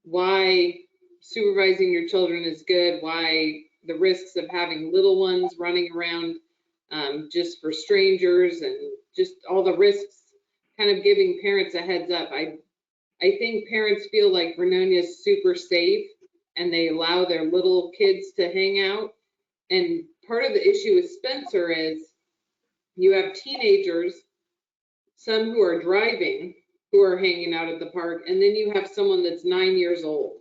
why supervising your children is good, why the risks of having little ones running around just for strangers, and just all the risks, kind of giving parents a heads up. I think parents feel like Vernonia is super safe and they allow their little kids to hang out. And part of the issue with Spencer is you have teenagers, some who are driving, who are hanging out at the park, and then you have someone that's 9 years old.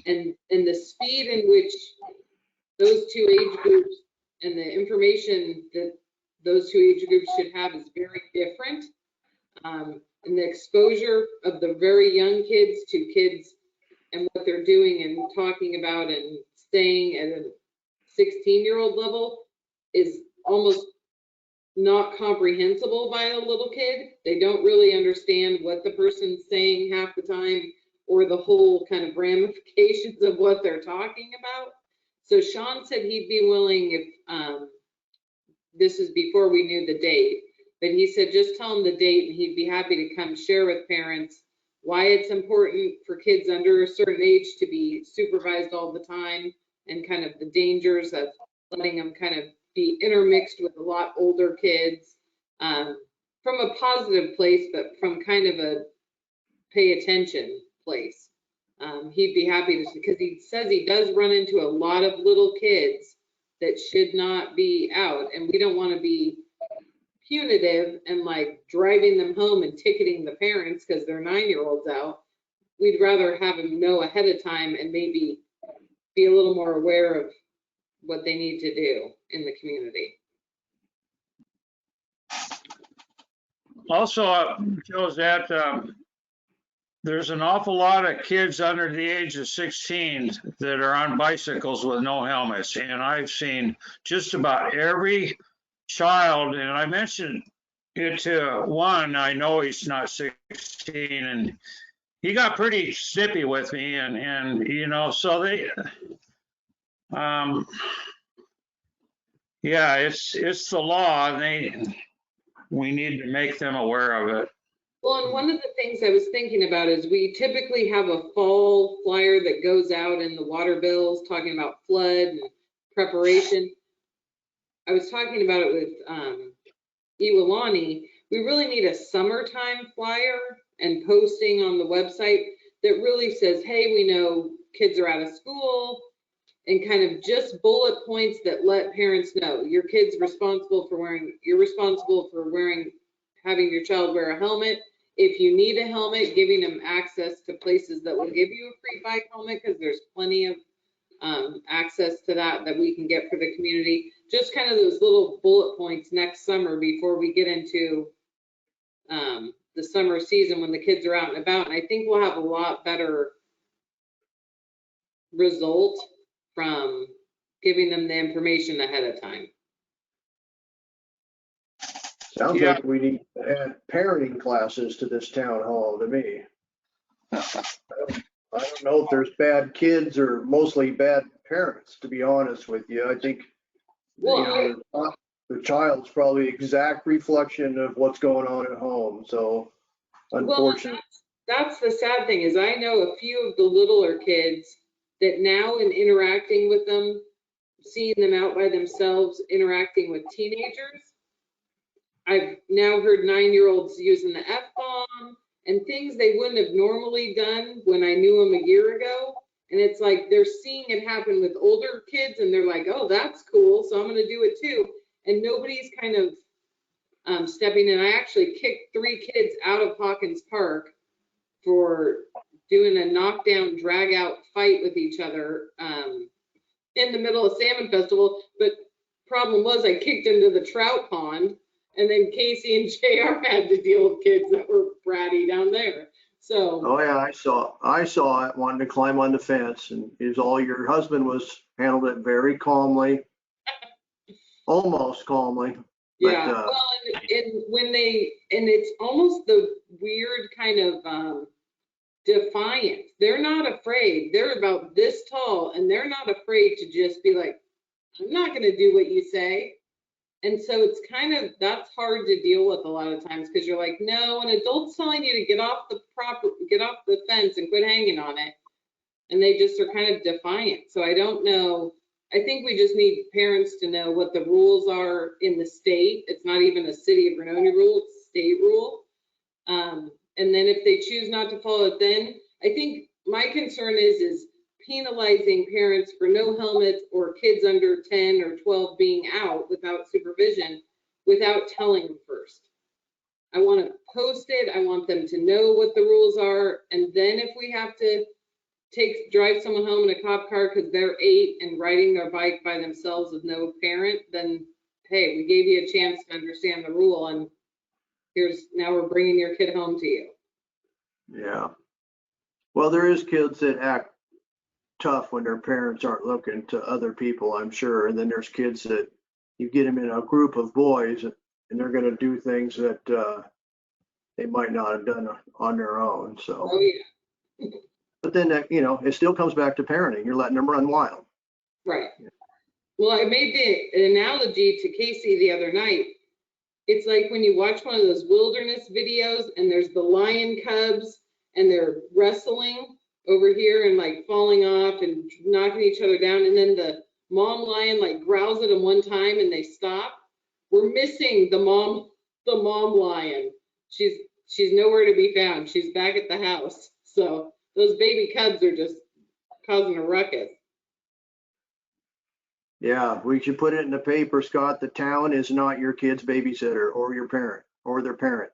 And the speed in which those two age groups and the information that those two age groups should have is very different. And the exposure of the very young kids to kids and what they're doing and talking about and staying at a 16-year-old level is almost not comprehensible by a little kid. They don't really understand what the person's saying half the time or the whole kind of ramifications of what they're talking about. So Sean said he'd be willing if, this is before we knew the date, but he said just tell him the date and he'd be happy to come share with parents why it's important for kids under a certain age to be supervised all the time and kind of the dangers of letting them kind of be intermixed with a lot older kids, from a positive place, but from kind of a pay attention place. He'd be happy to, because he says he does run into a lot of little kids that should not be out, and we don't want to be punitive and like driving them home and ticketing the parents because their 9-year-olds out. We'd rather have them know ahead of time and maybe be a little more aware of what they need to do in the community. Also, Josette, there's an awful lot of kids under the age of 16 that are on bicycles with no helmets. And I've seen just about every child, and I mentioned it to one, I know he's not 16, and he got pretty snippy with me. And you know, so they, yeah, it's the law, and we need to make them aware of it. Well, and one of the things I was thinking about is we typically have a fall flyer that goes out in the water bills talking about flood and preparation. I was talking about it with Iwalani. We really need a summertime flyer and posting on the website that really says, hey, we know kids are out of school, and kind of just bullet points that let parents know your kid's responsible for wearing, you're responsible for wearing, having your child wear a helmet. If you need a helmet, giving them access to places that will give you a free bike helmet, because there's plenty of access to that we can get for the community. Just kind of those little bullet points next summer before we get into the summer season when the kids are out and about. And I think we'll have a lot better result from giving them the information ahead of time. Sounds Yeah. like we need to add parenting classes to this town hall to me. I don't know if there's bad kids or mostly bad parents, to be honest with you. I think, Well, the child's probably exact reflection of what's going on at home. So unfortunately. Well, that's the sad thing is I know a few of the littler kids that now in interacting with them, seeing them out by themselves, interacting with teenagers, I've now heard 9-year-olds using the F-bomb and things they wouldn't have normally done when I knew them a year ago. And it's like they're seeing it happen with older kids and they're like, oh, that's cool, so I'm going to do it too. And nobody's kind of stepping in. I actually kicked 3 kids out of Hawkins Park for doing a knockdown, drag out fight with each other in the middle of Salmon Festival. But problem was I kicked into the trout pond, and then Casey and JR had to deal with kids that were bratty down there. So. Oh yeah, I saw it, wanting to climb on the fence, and your husband handled it very calmly, almost calmly. But, yeah, well, and when it's almost the weird kind of defiance. They're not afraid. They're about this tall, and they're not afraid to just be like, I'm not going to do what you say. And so it's kind of, that's hard to deal with a lot of times, because you're like, no, an adult's telling you to get off the fence and quit hanging on it. And they just are kind of defiant. So I don't know. I think we just need parents to know what the rules are in the state. It's not even a city of Vernonia rule, it's a state rule. And then if they choose not to follow it, then I think my concern is penalizing parents for no helmets or kids under 10 or 12 being out without supervision without telling them first. I want to post it. I want them to know what the rules are. And then if we have to drive someone home in a cop car because they're 8 and riding their bike by themselves with no parent, then hey, we gave you a chance to understand the rule, and now we're bringing your kid home to you. Yeah. Well, there is kids that act tough when their parents aren't looking to other people, I'm sure. And then there's kids that you get them in a group of boys and they're going to do things that they might not have done on their own. So, Oh, yeah. but then, it still comes back to parenting. You're letting them run wild. Right. Well, I made the analogy to Casey the other night. It's like when you watch one of those wilderness videos and there's the lion cubs and they're wrestling over here and like falling off and knocking each other down. And then the mom lion like growls at them one time and they stop. We're missing the mom lion. She's nowhere to be found. She's back at the house. So those baby cubs are just causing a ruckus. Yeah, we should put it in the paper, Scott. The town is not your kid's babysitter or your parent or their parent.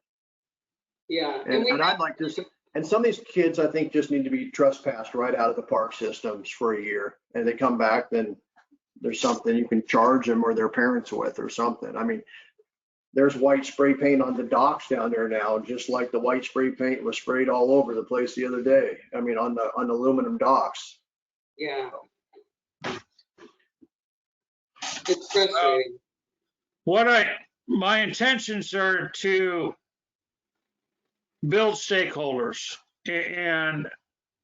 Yeah. And I'd like to say, and some of these kids, I think, just need to be trespassed right out of the park systems for a year. And they come back, then there's something you can charge them or their parents with or something. I mean, there's white spray paint on the docks down there now, just like the white spray paint was sprayed all over the place the other day. I mean, on the aluminum docks. Yeah. It's frustrating. My intentions are to build stakeholders, and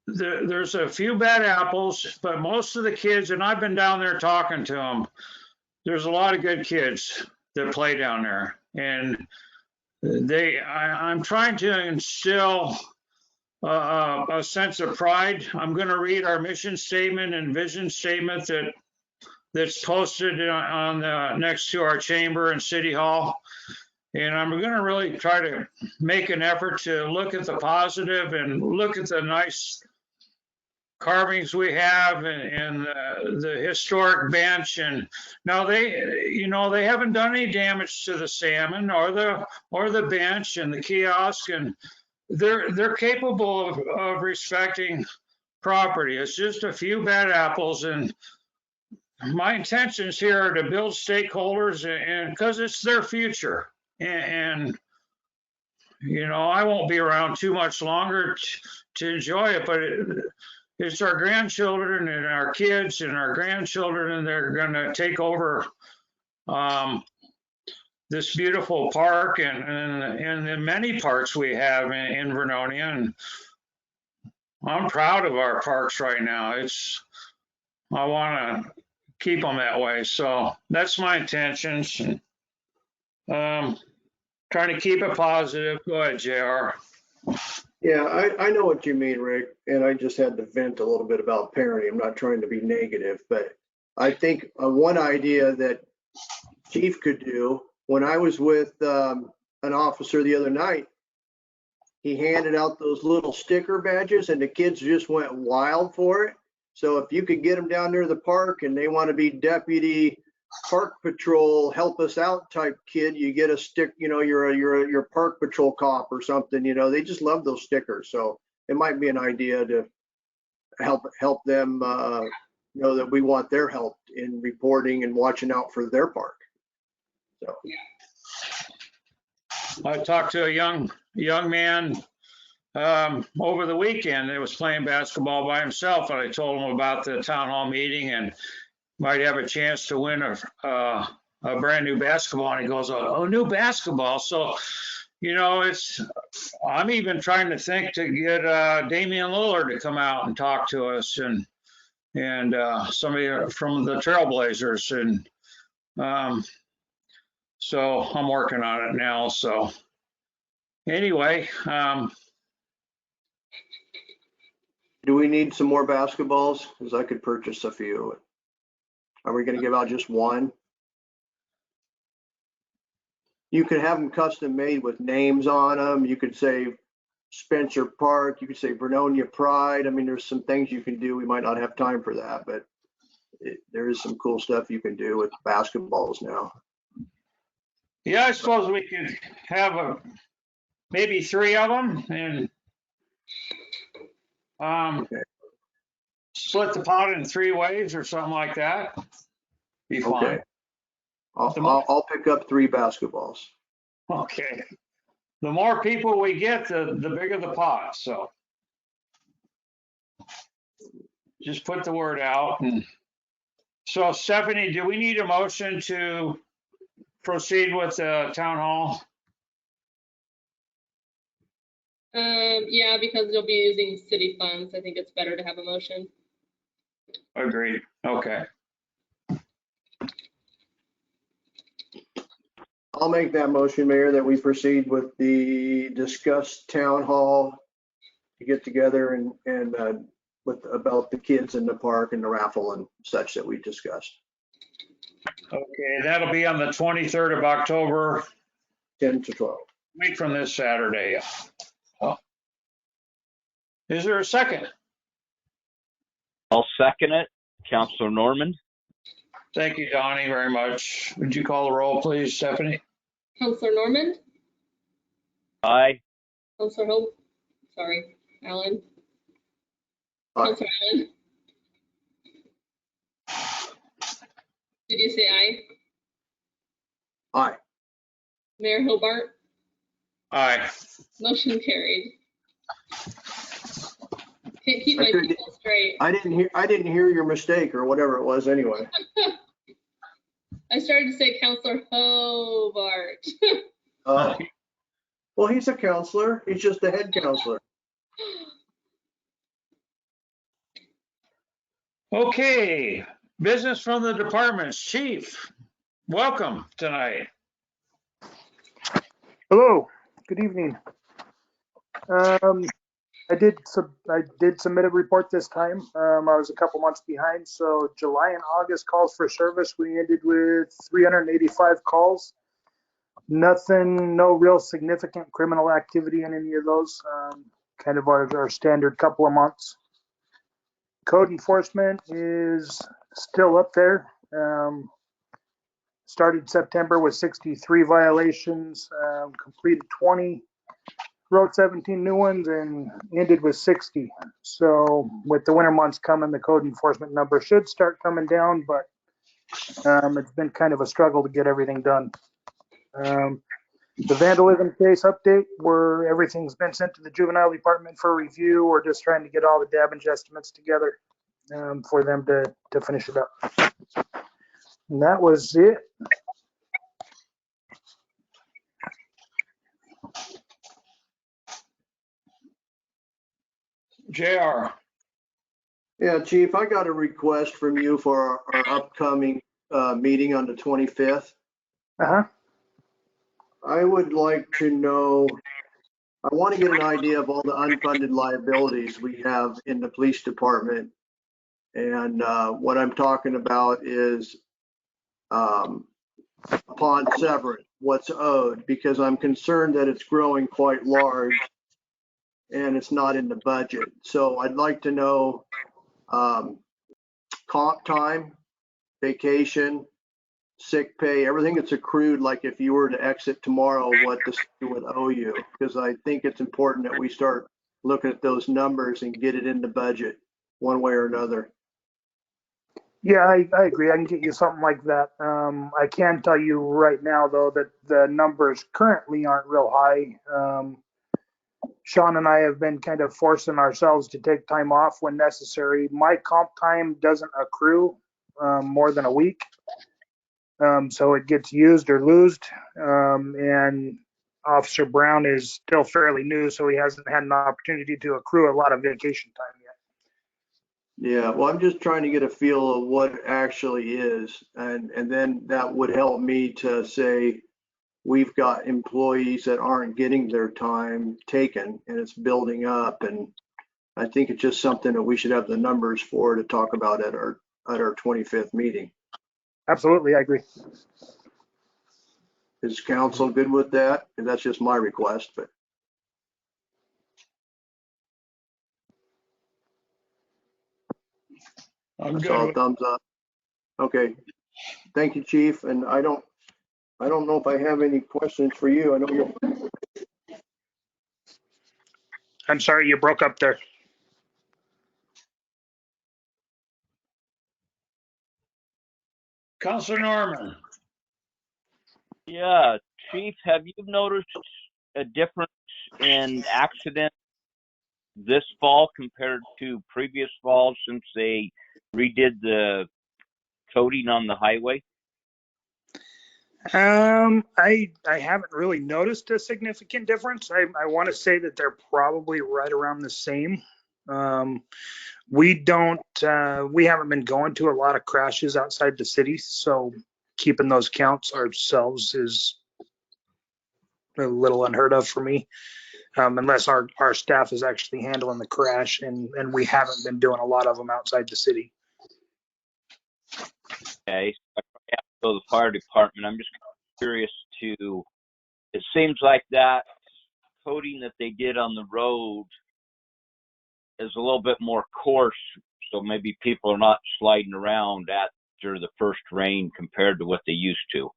there's a few bad apples, but most of the kids, and I've been down there talking to them, there's a lot of good kids that play down there, and I'm trying to instill a sense of pride. I'm going to read our mission statement and vision statement that's posted on next to our chamber and city hall. And I'm going to really try to make an effort to look at the positive and look at the nice carvings we have and the historic bench. And now they haven't done any damage to the salmon or the bench and the kiosk, and they're capable of respecting property. It's just a few bad apples, and my intentions here are to build stakeholders, and because it's their future, and I won't be around too much longer to enjoy it, but it's our grandchildren and our kids and our grandchildren, and they're going to take over this beautiful park and the many parks we have in Vernonia. And I'm proud of our parks right now. I want to keep them that way. So that's my intentions. And, trying to keep it positive. Go ahead, JR. Yeah, I know what you mean, Rick, and I just had to vent a little bit about parenting. I'm not trying to be negative, but I think one idea that Chief could do, when I was with an officer the other night, he handed out those little sticker badges and the kids just went wild for it. So if you could get them down near the park and they want to be deputy park patrol, help us out type kid, you get a stick, you're a park patrol cop or something, they just love those stickers. So it might be an idea to help them know that we want their help in reporting and watching out for their park. So I talked to a young man over the weekend that was playing basketball by himself, and I told him about the town hall meeting and might have a chance to win a brand new basketball. And he goes, "Oh, new basketball." So, I'm even trying to think to get Damian Lillard to come out and talk to us, and somebody from the Trailblazers, and so I'm working on it now. So anyway, do we need some more basketballs? Because I could purchase a few. Are we going to give out just one? You could have them custom made with names on them. You could say Spencer Park. You could say Vernonia Pride. I mean, there's some things you can do. We might not have time for that, but there is some cool stuff you can do with basketballs now. Yeah, I suppose we could have maybe 3 of them and Okay. split the pot in 3 ways or something like that. Be fun. Okay. I'll pick up 3 basketballs. Okay. The more people we get, the bigger the pot. So just put the word out. So Stephanie, do we need a motion to proceed with the town hall? Yeah, because you'll be using city funds. I think it's better to have a motion. Agreed. Okay. I'll make that motion, Mayor, that we proceed with the discussed town hall to get together and with about the kids in the park and the raffle and such that we discussed. Okay, that'll be on the 23rd of October, 10 to 12. week from this Saturday. Oh. Is there a second? I'll second it. Councilor Norman, Thank you, Donnie, very much. Would you call the roll, please, Stephanie? Counselor Norman, aye. Counselor Hope, sorry, Alan. Aye. Counselor Allen. Did you say aye? Aye. Mayor Hobart, Aye. motion carried. Can't keep I my couldn't- people straight. I didn't hear your mistake or whatever it was anyway. I started to say Counselor Hobart. Oh. Well, he's a counselor. He's just the head counselor. Okay, business from the departments. Chief, welcome tonight. Hello, good evening. I did submit a report this time. I was a couple months behind, so July and August calls for service, we ended with 385 calls. Nothing, no real significant criminal activity in any of those. Kind of our standard couple of months. Code enforcement is still up there. Started September with 63 violations, completed 20. Wrote 17 new ones and ended with 60. So with the winter months coming, the code enforcement number should start coming down, but it's been kind of a struggle to get everything done. The vandalism case update, where everything's been sent to the juvenile department for review. We're just trying to get all the damage estimates together for them to finish it up. And that was it. JR. Yeah, Chief, I got a request from you for our upcoming meeting on the 25th. Uh-huh. I would like to know, I want to get an idea of all the unfunded liabilities we have in the police department. And what I'm talking about is upon severance, what's owed, because I'm concerned that it's growing quite large and it's not in the budget. So I'd like to know comp time, vacation, sick pay, everything that's accrued, like if you were to exit tomorrow, what the city would owe you. Because I think it's important that we start looking at those numbers and get it in the budget one way or another. Yeah, I agree. I can get you something like that. I can tell you right now, though, that the numbers currently aren't real high. Sean and I have been kind of forcing ourselves to take time off when necessary. My comp time doesn't accrue more than a week. So it gets used or loosed. And Officer Brown is still fairly new, so he hasn't had an opportunity to accrue a lot of vacation time yet. Yeah, well, I'm just trying to get a feel of what it actually is. And then that would help me to say, we've got employees that aren't getting their time taken and it's building up. And I think it's just something that we should have the numbers for to talk about at our 25th meeting. Absolutely, I agree. Is council good with that? And that's just my request, but. I'm That's all, good. thumbs up. Okay. Thank you, Chief. And I don't I don't know if I have any questions for you. I know you're, I'm sorry, you broke up there. Counselor Norman. Yeah, Chief, have you noticed a difference in accidents this fall compared to previous falls since they redid the coding on the highway? I haven't really noticed a significant difference. I want to say that they're probably right around the same. We haven't been going to a lot of crashes outside the city, so keeping those counts ourselves is a little unheard of for me. Unless our staff is actually handling the crash, and we haven't been doing a lot of them outside the city. Okay, so the fire department, I'm just curious to, it seems like that coating that they did on the road is a little bit more coarse, so maybe people are not sliding around after the first rain compared to what they used to.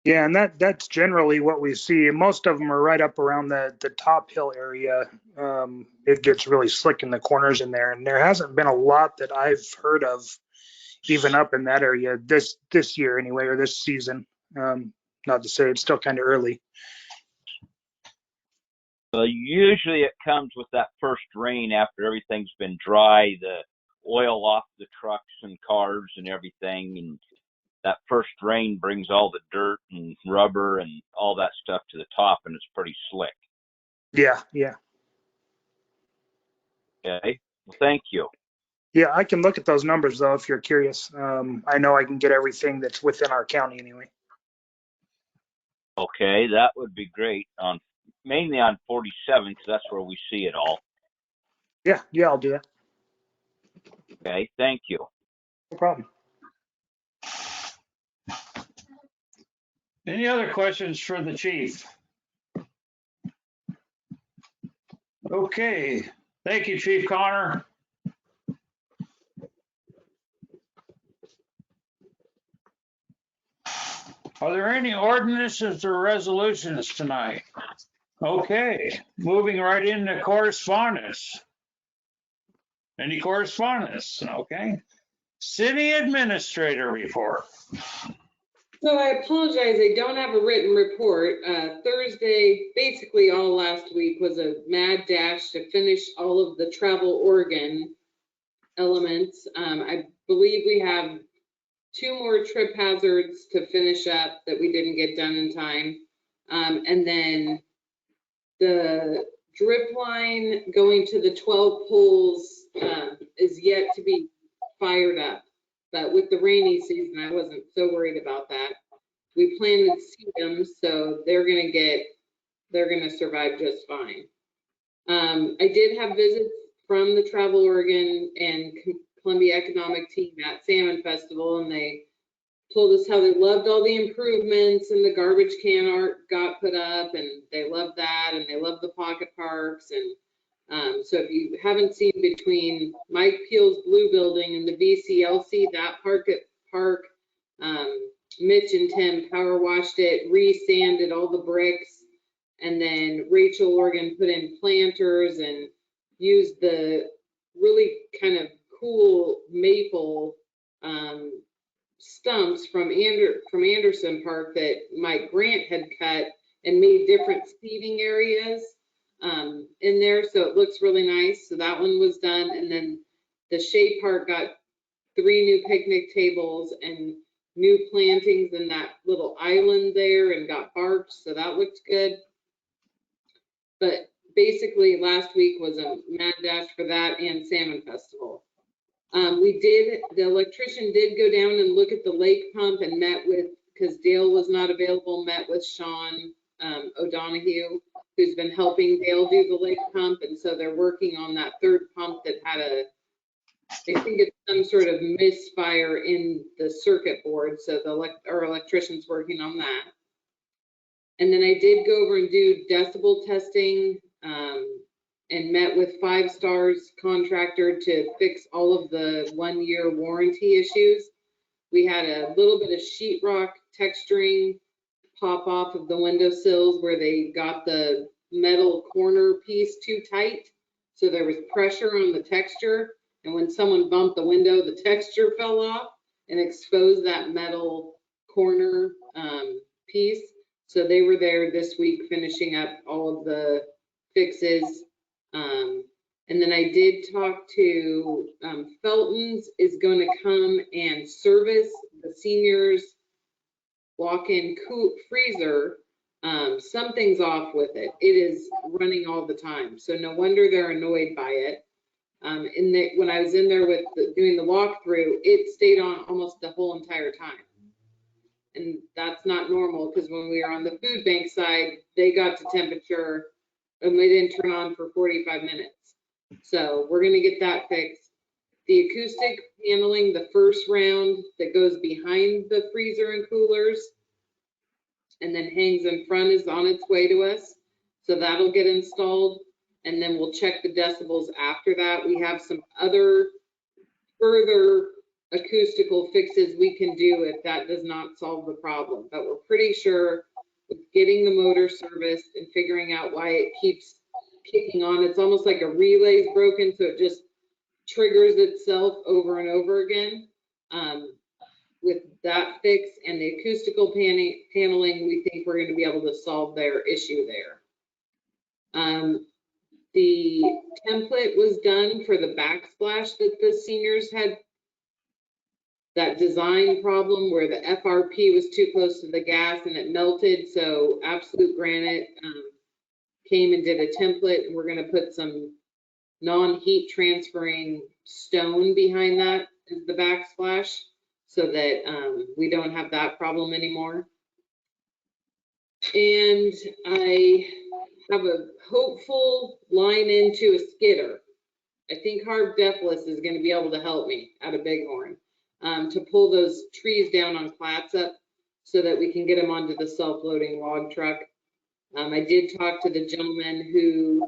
Yeah, and that's generally what we see. Most of them are right up around the top hill area. It gets really slick in the corners in there, and there hasn't been a lot that I've heard of, even up in that area this year anyway, or this season. Not to say it's still kind of early. Usually it comes with that first rain after everything's been dry, the oil off the trucks and cars and everything, and that first rain brings all the dirt and rubber and all that stuff to the top, and it's pretty slick. Yeah. Okay, well, thank you. Yeah, I can look at those numbers though if you're curious. I know I can get everything that's within our county anyway. Okay, that would be great, mainly on 47, because that's where we see it all. Yeah, I'll do that. Okay, thank you. No problem. Any other questions for the chief? Okay, thank you, Chief Connor. Are there any ordinances or resolutions tonight? Okay, moving right into correspondence. Any correspondence? Okay. City Administrator report. So I apologize, I don't have a written report. Thursday, basically all last week was a mad dash to finish all of the travel Oregon elements. I believe we have 2 more trip hazards to finish up that we didn't get done in time. And then the drip line going to the 12 poles is yet to be fired up. But with the rainy season, I wasn't so worried about that. We planted sedum, so they're gonna survive just fine. I did have visits from the Travel Oregon and Columbia Economic team at Salmon Festival, and they told us how they loved all the improvements and the garbage can art got put up, and they love that, and they love the pocket parks. And so if you haven't seen between Mike Peel's Blue Building and the VCLC, that park, Mitch and Tim power washed it, re-sanded all the bricks, and then Rachel Oregon put in planters and used the really kind of cool maple stumps from Anderson Park that Mike Grant had cut and made different seating areas in there, so it looks really nice. So that one was done, and then the Shea Park got 3 new picnic tables and new plantings in that little island there and got barked, so that looked good. But basically last week was a mad dash for that and Salmon Festival. The electrician did go down and look at the lake pump and met with, because Dale was not available, met with Sean O'Donohue, who's been helping Dale do the lake pump. And so they're working on that 3rd pump that had I think it's some sort of misfire in the circuit board. So our electrician's working on that. And then I did go over and do decibel testing and met with 5 Stars contractor to fix all of the 1-year warranty issues. We had a little bit of sheetrock texturing pop off of the windowsills where they got the metal corner piece too tight. So there was pressure on the texture. And when someone bumped the window, the texture fell off and exposed that metal corner piece. So they were there this week finishing up all of the fixes. And then I did talk to Felton's is going to come and service the seniors walk-in freezer. Something's off with it. It is running all the time. So no wonder they're annoyed by it. When I was in there with doing the walkthrough, it stayed on almost the whole entire time. And that's not normal because when we were on the food bank side, they got to temperature and they didn't turn on for 45 minutes. So we're going to get that fixed. The acoustic paneling, the first round that goes behind the freezer and coolers and then hangs in front is on its way to us. So that'll get installed. And then we'll check the decibels after that. We have some other further acoustical fixes we can do if that does not solve the problem. But we're pretty sure with getting the motor serviced and figuring out why it keeps kicking on, it's almost like a relay's broken, so it just triggers itself over and over again. With that fix and the acoustical paneling, we think we're going to be able to solve their issue there. The template was done for the backsplash that the seniors had, that design problem where the FRP was too close to the gas and it melted. So Absolute Granite came and did a template, and we're going to put some non-heat transferring stone behind that as the backsplash so that we don't have that problem anymore. And I have a hopeful line into a skidder. I think Harv Defless is going to be able to help me out of Bighorn to pull those trees down on Clatsop so that we can get them onto the self-loading log truck. I did talk to the gentleman who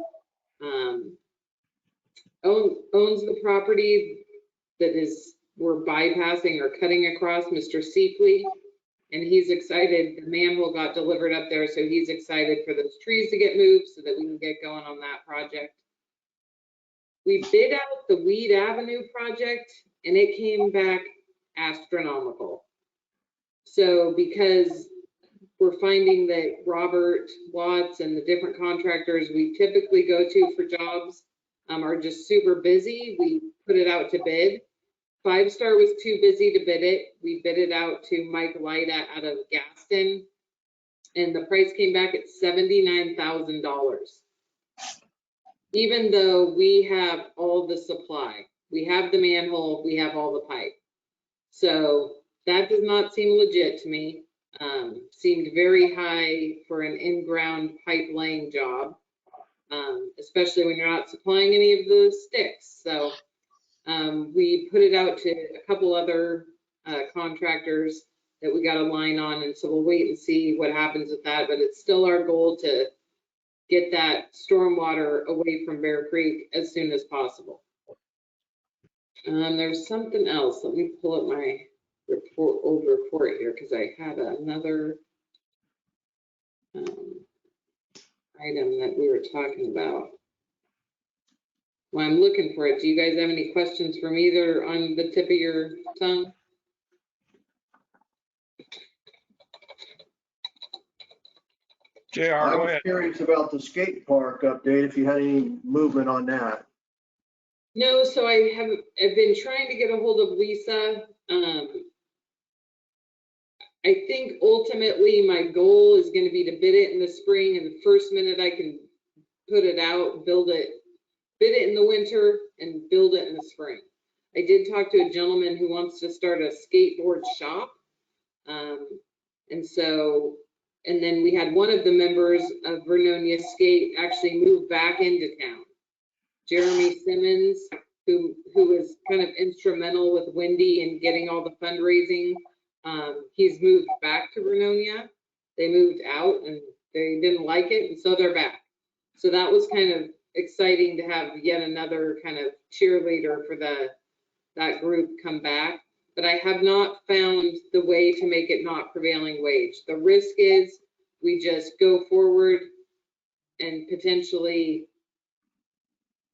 owns the property that we're bypassing or cutting across, Mr. Seepley. And he's excited. The manhole got delivered up there, so he's excited for those trees to get moved so that we can get going on that project. We bid out the Weed Avenue project, and it came back astronomical. So because we're finding that Robert Watts and the different contractors we typically go to for jobs are just super busy, we put it out to bid. 5 Star was too busy to bid it. We bid it out to Mike Lyda out of Gaston, and the price came back at $79,000. Even though we have all the supply, we have the manhole, we have all the pipe. So that does not seem legit to me. Seemed very high for an in-ground pipe laying job, especially when you're not supplying any of the sticks. So we put it out to a couple other contractors that we got a line on, and so we'll wait and see what happens with that. But it's still our goal to get that stormwater away from Bear Creek as soon as possible. There's something else. Let me pull up my old report here because I had another item that we were talking about. Well, I'm looking for it. Do you guys have any questions for me that are on the tip of your tongue? JR, I go was ahead. curious about the skate park update, if you had any movement on that. No, so I've been trying to get a hold of Lisa. I think ultimately my goal is going to be to bid it in the spring, and the first minute I can put it out, build it, bid it in the winter and build it in the spring. I did talk to a gentleman who wants to start a skateboard shop. And then we had one of the members of Vernonia Skate actually move back into town. Jeremy Simmons, who was kind of instrumental with Wendy in getting all the fundraising. He's moved back to Vernonia. They moved out and they didn't like it, and so they're back. So that was kind of exciting to have yet another kind of cheerleader for that group come back. but I have not found the way to make it not prevailing wage. The risk is we just go forward and potentially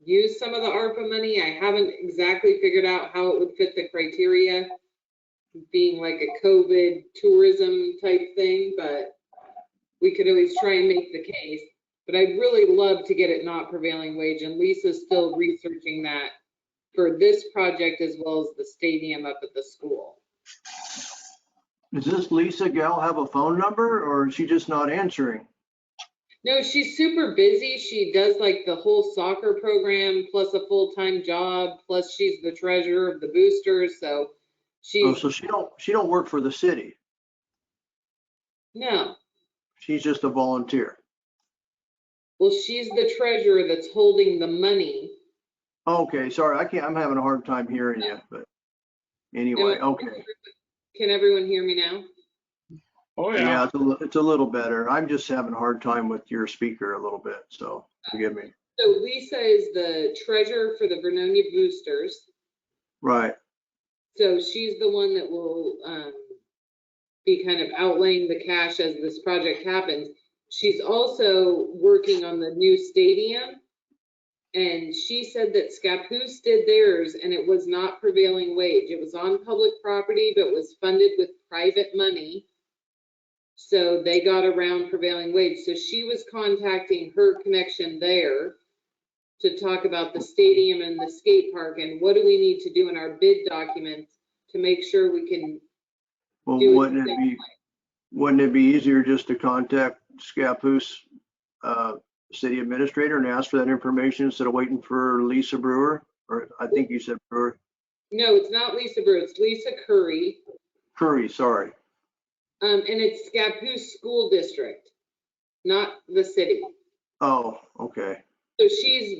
use some of the ARPA money. I haven't exactly figured out how it would fit the criteria, being like a COVID tourism type thing, but we could always try and make the case. But I'd really love to get it not prevailing wage, and Lisa's still researching that for this project as well as the stadium up at the school. Does this Lisa gal have a phone number, or is she just not answering? No, she's super busy. She does like the whole soccer program plus a full-time job, plus she's the treasurer of the boosters, so Oh, she's, so she don't work for the city. no. She's just a volunteer. Well, she's the treasurer that's holding the money. Okay, sorry, I'm having a hard time hearing you, but anyway, okay. Can everyone hear me now? Oh, Yeah, yeah. it's a little better. I'm just having a hard time with your speaker a little bit, so forgive me. So Lisa is the treasurer for the Vernonia boosters. Right. So she's the one that will be kind of outlaying the cash as this project happens. She's also working on the new stadium. And she said that Scappoose did theirs and it was not prevailing wage. It was on public property, but was funded with private money. So they got around prevailing wage. So she was contacting her connection there to talk about the stadium and the skate park and what do we need to do in our bid documents to make sure we can Well, do it. wouldn't it be easier just to contact Scappoose city administrator and ask for that information instead of waiting for Lisa Brewer? Or I think you said Brewer. No, it's not Lisa Brewer, it's Lisa Curry. Curry, sorry. And it's Scappoose School District, not the city. Oh, okay. So she's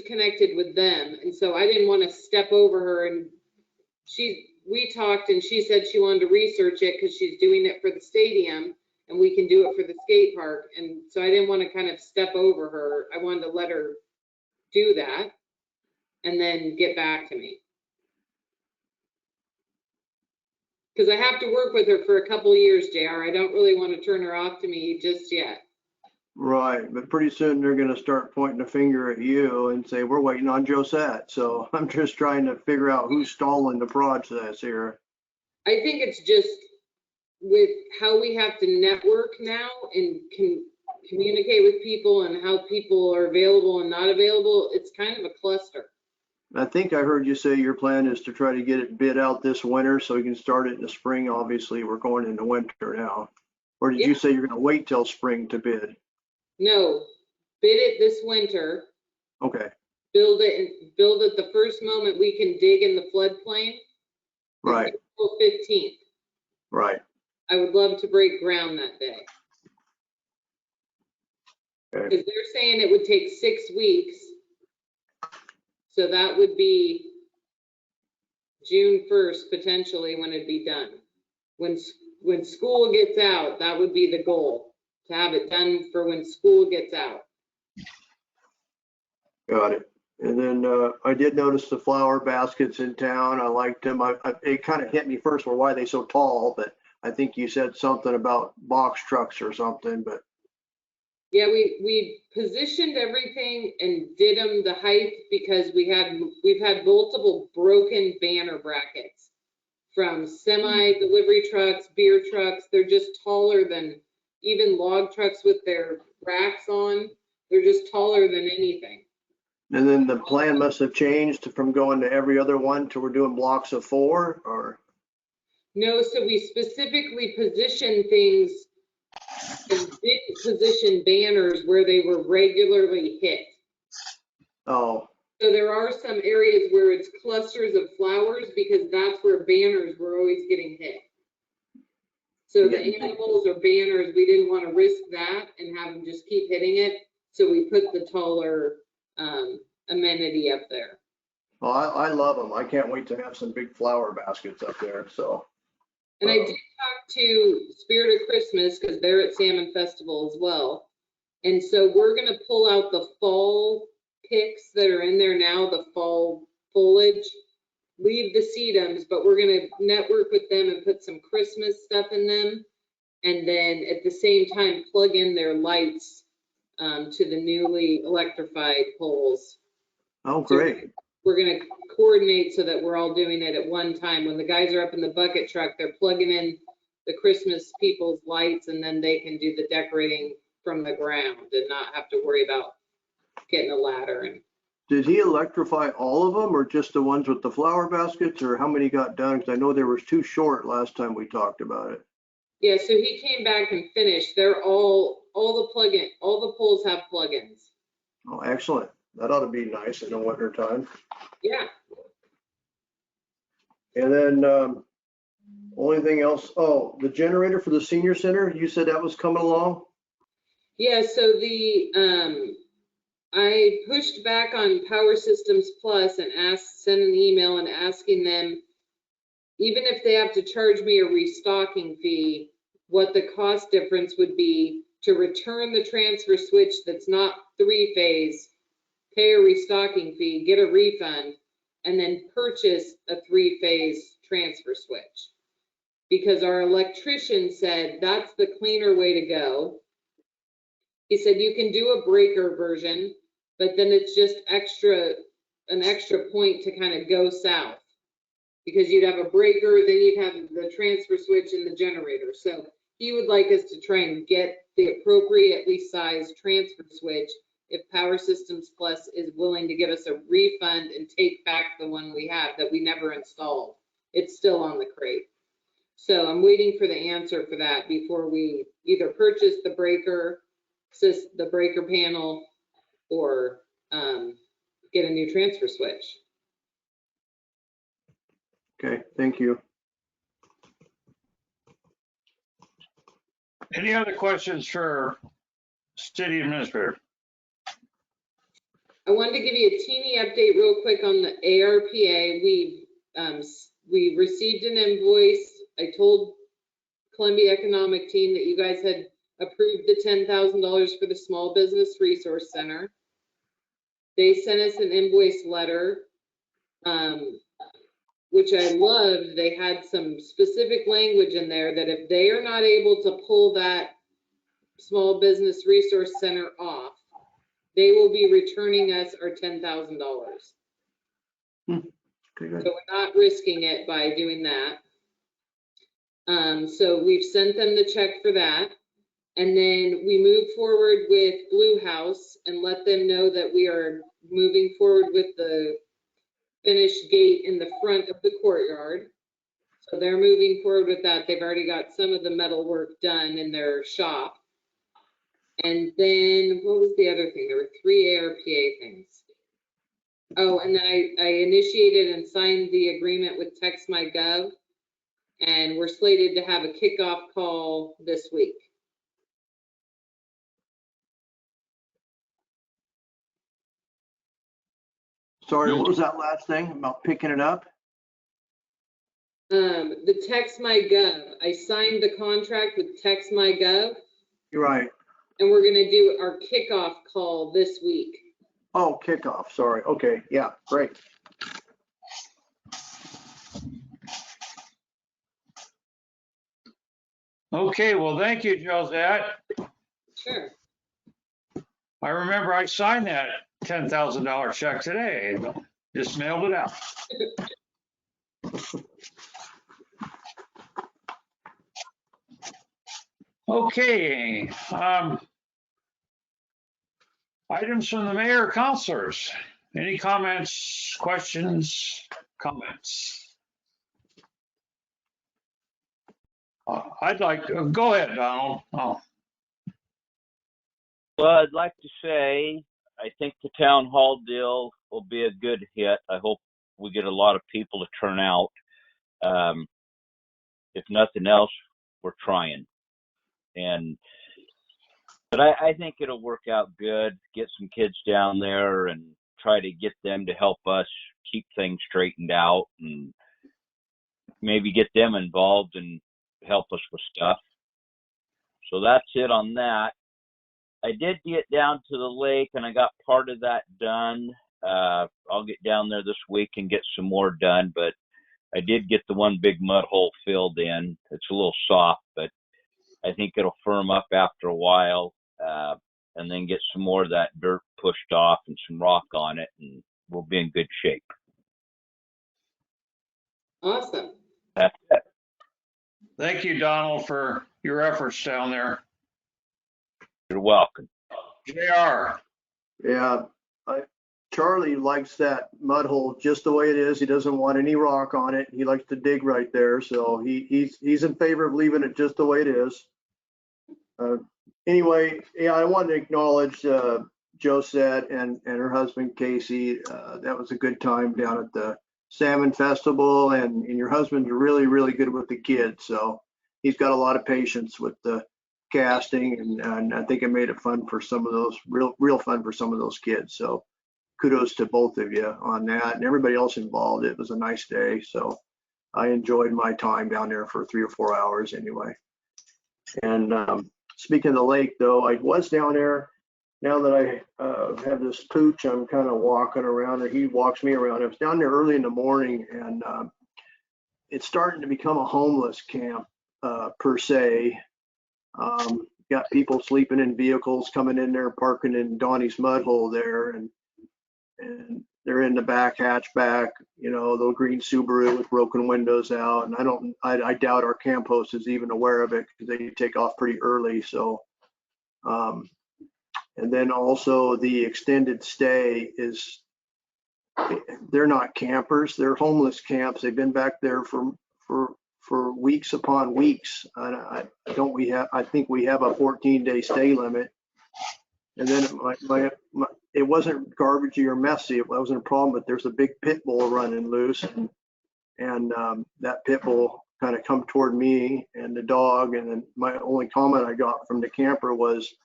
connected with them. And so I didn't want to step over her, and we talked and she said she wanted to research it because she's doing it for the stadium and we can do it for the skate park. And so I didn't want to kind of step over her. I wanted to let her do that and then get back to me. Because I have to work with her for a couple of years, JR. I don't really want to turn her off to me just yet. Right, but pretty soon they're gonna start pointing a finger at you and say, we're waiting on Josette. So I'm just trying to figure out who's stalling the process here. I think it's just with how we have to network now and can communicate with people and how people are available and not available, it's kind of a cluster. I think I heard you say your plan is to try to get it bid out this winter so you can start it in the spring. Obviously, we're going into winter now. Or did you say you're gonna wait till spring to bid? No, bid it this winter, Okay, build it the first moment we can dig in the floodplain. right, April 15th. right. I would love to break ground that day. Okay. Because they're saying it would take 6 weeks. So that would be June 1st, potentially, when it'd be done. When school gets out, that would be the goal, to have it done for when school gets out. Got it. And then I did notice the flower baskets in town. I liked them. It kind of hit me first, well, why are they so tall? But I think you said something about box trucks or something, but. Yeah, we positioned everything and did them the height because we've had multiple broken banner brackets from semi delivery trucks, beer trucks. They're just taller than even log trucks with their racks on. They're just taller than anything. And then the plan must have changed from going to every other one to we're doing blocks of 4 or? No, so we specifically positioned things and didn't position banners where they were regularly hit. Oh, So there are some areas where it's clusters of flowers because that's where banners were always getting hit. So the animals or banners, we didn't want to risk that and have them just keep hitting it. So we put the taller amenity up there. well, I love them. I can't wait to have some big flower baskets up there, so. And I did talk to Spirit of Christmas because they're at Salmon Festival as well. And so we're going to pull out the fall picks that are in there now, the fall foliage. leave the sedums, but we're gonna network with them and put some Christmas stuff in them. And then at the same time, plug in their lights to the newly electrified poles. Oh, So great. we're gonna coordinate so that we're all doing it at one time. When the guys are up in the bucket truck, they're plugging in the Christmas people's lights, and then they can do the decorating from the ground and not have to worry about getting a ladder. And Did he electrify all of them or just the ones with the flower baskets, or how many got done? Because I know there was 2 short last time we talked about it. yeah, so he came back and finished. They're all the poles have plugins. Oh, excellent. That ought to be nice in the winter time. Yeah. And then only thing else, oh, the generator for the senior center, you said that was coming along? Yeah, so I pushed back on Power Systems Plus and sent an email and asking them, even if they have to charge me a restocking fee, what the cost difference would be to return the transfer switch that's not 3-phase, pay a restocking fee, get a refund, and then purchase a 3-phase transfer switch. Because our electrician said that's the cleaner way to go. He said you can do a breaker version, but then it's just an extra point to kind of go south, because you'd have a breaker, then you'd have the transfer switch and the generator. So he would like us to try and get the appropriately sized transfer switch if Power Systems Plus is willing to give us a refund and take back the one we have that we never installed. It's still on the crate. So I'm waiting for the answer for that before we either purchase the breaker panel or get a new transfer switch. Okay, thank you. Any other questions for city administrator? I wanted to give you a teeny update real quick on the ARPA. We received an invoice. I told Columbia Economic Team that you guys had approved the $10,000 for the Small Business Resource Center. They sent us an invoice letter, which I loved. They had some specific language in there that if they are not able to pull that Small Business Resource Center off, they will be returning us our $10,000. Okay, good. So we're not risking it by doing that. So we've sent them the check for that. And then we move forward with Blue House and let them know that we are moving forward with the finished gate in the front of the courtyard. So they're moving forward with that. They've already got some of the metal work done in their shop. And then what was the other thing? There were 3 ARPA things. Oh, and then I initiated and signed the agreement with TextMyGov, and we're slated to have a kickoff call this week. Sorry, what was that last thing about picking it up? The TextMyGov, I signed the contract with TextMyGov, You're right. and we're gonna do our kickoff call this week. Oh, kickoff, sorry. Okay, yeah, great. Okay, well, thank you, Josette. Sure. I remember I signed that $10,000 check today. Just mailed it out. Okay. Items from the mayor, councilors. Any comments, questions, comments? I'd like to, go ahead, Donald. Oh. Well, I'd like to say, I think the town hall deal will be a good hit. I hope we get a lot of people to turn out. If nothing else, we're trying. But I think it'll work out good. Get some kids down there and try to get them to help us keep things straightened out, and maybe get them involved and help us with stuff. So that's it on that. I did get down to the lake and I got part of that done. I'll get down there this week and get some more done, but I did get the one big mud hole filled in. It's a little soft, but I think it'll firm up after a while, and then get some more of that dirt pushed off and some rock on it, and we'll be in good shape. Awesome. That's it. Thank you, Donald, for your efforts down there. You're welcome. JR. Yeah, Charlie likes that mud hole just the way it is. He doesn't want any rock on it. He likes to dig right there, so he's in favor of leaving it just the way it is. Anyway, yeah, I wanted to acknowledge Josette and her husband Casey. That was a good time down at the Salmon Festival, and your husband's really, really good with the kids, so he's got a lot of patience with the casting, and I think it made it fun for some of those, real fun for some of those kids. So kudos to both of you on that and everybody else involved. It was a nice day, so I enjoyed my time down there for 3 or 4 hours anyway. And speaking of the lake, though, I was down there. Now that I have this pooch, I'm kind of walking around, or he walks me around. I was down there early in the morning, and it's starting to become a homeless camp per se. Got people sleeping in vehicles, coming in there, parking in Donnie's mud hole there, and they're in the back hatchback, the green Subaru with broken windows out. And I doubt our camp host is even aware of it because they take off pretty early. So, and then also the extended stay is, they're not campers, they're homeless camps. They've been back there for weeks upon weeks. I think we have a 14-day stay limit. And then it wasn't garbagey or messy. It wasn't a problem, but there's a big pit bull running loose, and that pit bull kind of come toward me and the dog. And then my only comment I got from the camper was,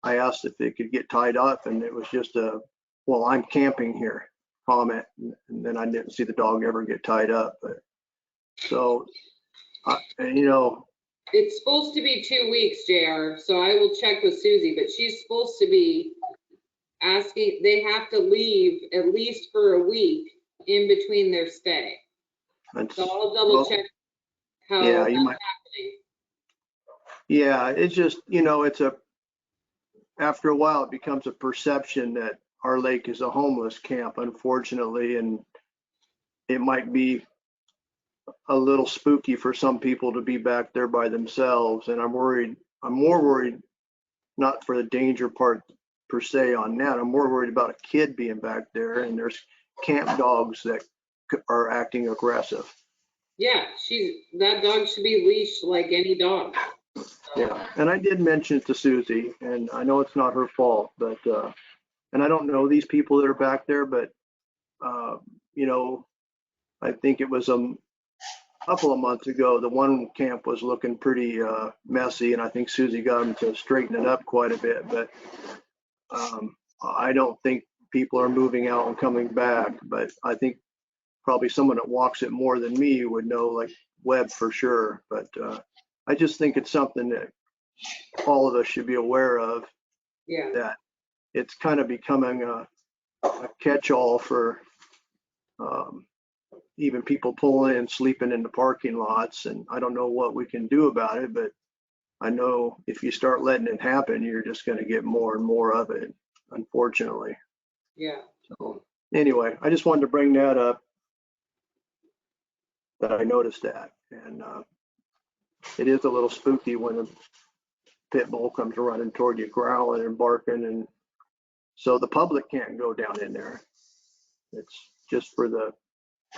I asked if they could get tied up, and it was just a, well, I'm camping here comment. And then I didn't see the dog ever get tied up. But so, It's supposed to be 2 weeks, JR, so I will check with Susie, but she's supposed to be asking, they have to leave at least for a week in between their stay. So I'll double check how that's happening. Yeah, it's just, after a while, it becomes a perception that our lake is a homeless camp, unfortunately, and it might be a little spooky for some people to be back there by themselves. And I'm more worried, not for the danger part per se on that. I'm more worried about a kid being back there, and there's camp dogs that are acting aggressive. Yeah, that dog should be leashed like any dog. Yeah, and I did mention it to Susie, and I know it's not her fault, but and I don't know these people that are back there, but I think it was a couple of months ago, the one camp was looking pretty messy, and I think Susie got them to straighten it up quite a bit. But I don't think people are moving out and coming back. But I think probably someone that walks it more than me would know, like Webb for sure. But I just think it's something that all of us should be aware of. Yeah. That it's kind of becoming a catch-all for even people pulling in, sleeping in the parking lots. And I don't know what we can do about it, but I know if you start letting it happen, you're just going to get more and more of it, unfortunately. Yeah. So anyway, I just wanted to bring that up, that I noticed that. And it is a little spooky when a pit bull comes running toward you, growling and barking. And so the public can't go down in there. It's just for the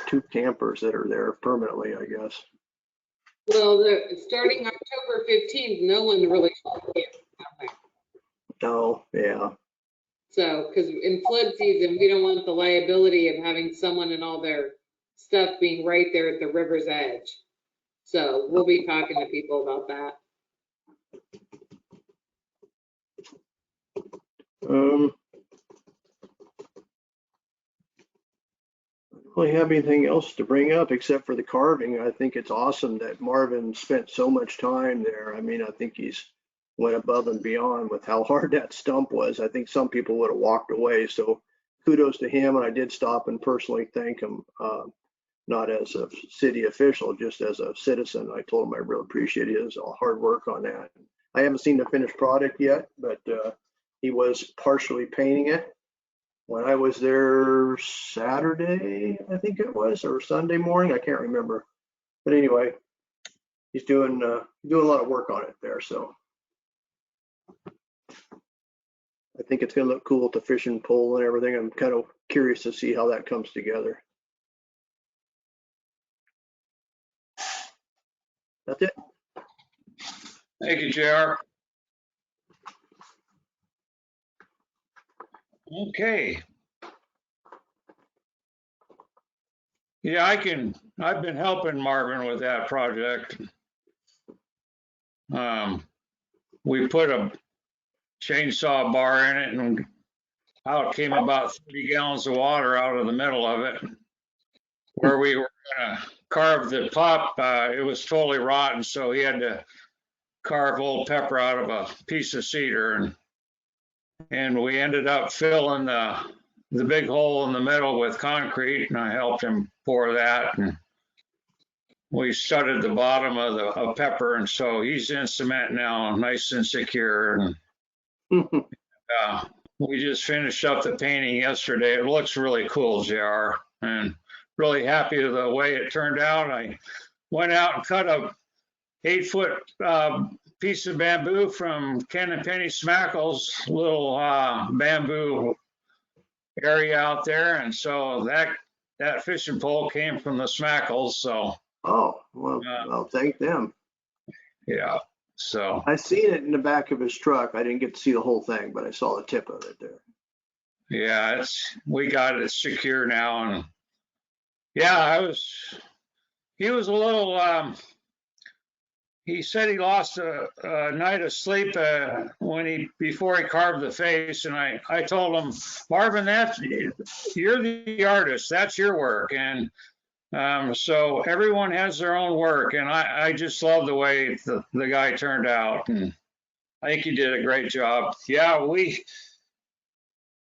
2 campers that are there permanently, I guess. Well, starting October 15th, no one really should. Oh, yeah. So, because in flood season, we don't want the liability of having someone and all their stuff being right there at the river's edge. So we'll be talking to people about that. I don't really have anything else to bring up except for the carving. I think it's awesome that Marvin spent so much time there. I mean, I think he's went above and beyond with how hard that stump was. I think some people would have walked away. So kudos to him. And I did stop and personally thank him, not as a city official, just as a citizen. I told him I really appreciate his hard work on that. I haven't seen the finished product yet, but he was partially painting it. When I was there Saturday, I think it was, or Sunday morning, I can't remember. But anyway, he's doing a lot of work on it there. So I think it's going to look cool with the fishing pole and everything. I'm kind of curious to see how that comes together. That's it. Thank you, JR. Okay. Yeah, I've been helping Marvin with that project. We put a chainsaw bar in it, and out came about 30 gallons of water out of the middle of it. Where we were gonna carve the top, it was totally rotten, so he had to carve old pepper out of a piece of cedar, and we ended up filling the big hole in the middle with concrete, and I helped him pour that, and we studded the bottom of pepper, and so he's in cement now, nice and secure. And we just finished up the painting yesterday. It looks really cool, JR, and really happy with the way it turned out. I went out and cut a 8-foot piece of bamboo from Ken and Penny Smackle's little bamboo area out there, and so that fishing pole came from the Smackles. So Oh, well, I'll thank them. yeah, so I seen it in the back of his truck. I didn't get to see the whole thing, but I saw the tip of it there. yeah, we got it secure now, and yeah, he was a little he said he lost a night of sleep before he carved the face, and I told him, Marvin, you're the artist, that's your work, and so everyone has their own work, and I just love the way the guy turned out, and I think he did a great job. Yeah,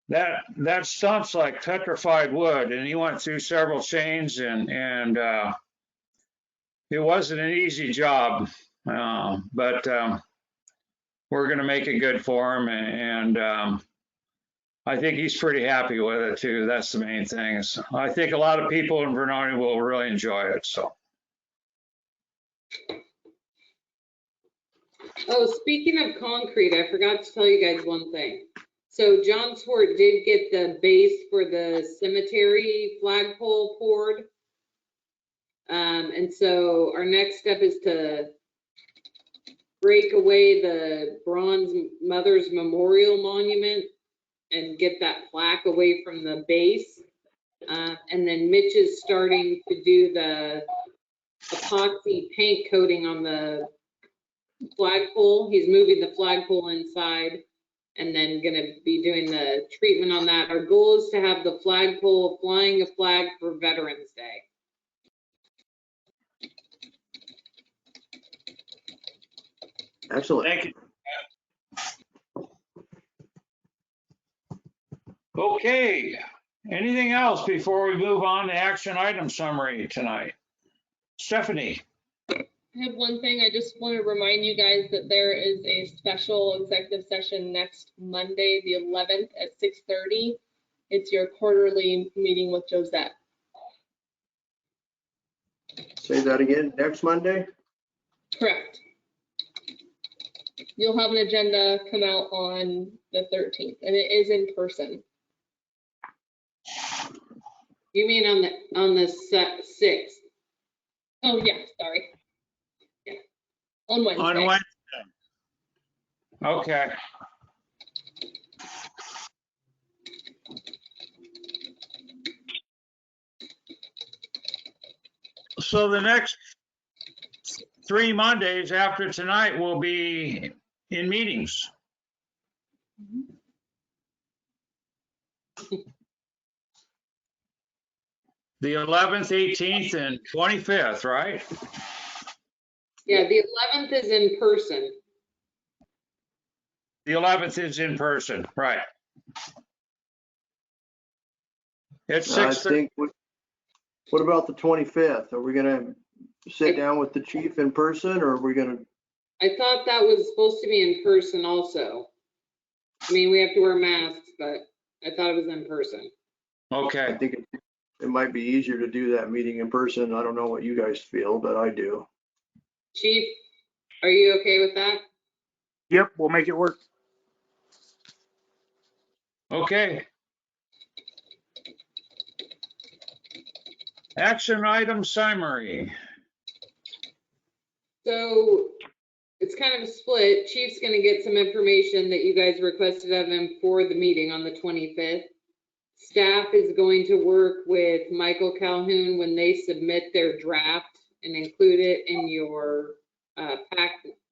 that stump's like petrified wood, and he went through several chains, and it wasn't an easy job. But we're going to make it good for him, and I think he's pretty happy with it too. That's the main thing. So I think a lot of people in Vernonia will really enjoy it. So. Oh, speaking of concrete, I forgot to tell you guys one thing. So John Swart did get the base for the cemetery flagpole poured. And so our next step is to break away the bronze Mother's Memorial Monument and get that plaque away from the base. And then Mitch is starting to do the epoxy paint coating on the flagpole. He's moving the flagpole inside and then going to be doing the treatment on that. Our goal is to have the flagpole flying a flag for Veterans Day. Excellent. Thank you. Okay. Anything else before we move on to action item summary tonight? Stephanie. I have one thing. I just want to remind you guys that there is a special executive session next Monday, the 11th at 6:30. It's your quarterly meeting with Josette. Say that again. Next Monday? Correct. You'll have an agenda come out on the 13th, and it is in person. You mean on the 6th? Oh yeah, sorry. Yeah, on Wednesday. On Wednesday. Okay. So the next 3 Mondays after tonight will be in meetings. The 11th, 18th, and 25th, right? Yeah, the 11th is in person. The 11th is in person, right? It's I 6:30. think, what about the 25th? Are we gonna sit down with the chief in person, or are we gonna? I thought that was supposed to be in person also. I mean, we have to wear masks, but I thought it was in person. I Okay, think it might be easier to do that meeting in person. I don't know what you guys feel, but I do. Chief, are you okay with that? Yep, we'll make it work. okay. Action item summary. So it's kind of a split. Chief's gonna get some information that you guys requested of him for the meeting on the 25th. Staff is going to work with Michael Calhoun when they submit their draft and include it in your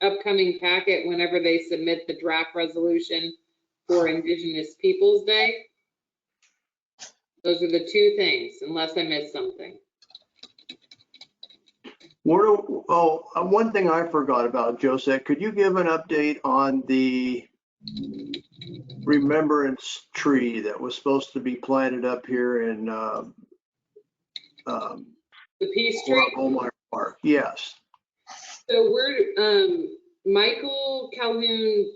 upcoming packet whenever they submit the draft resolution for Indigenous Peoples Day. Those are the two things, unless I missed something. One thing I forgot about, Josette, could you give an update on the Remembrance tree that was supposed to be planted up here in The peace tree. Omar Park? Yes. So Michael Calhoun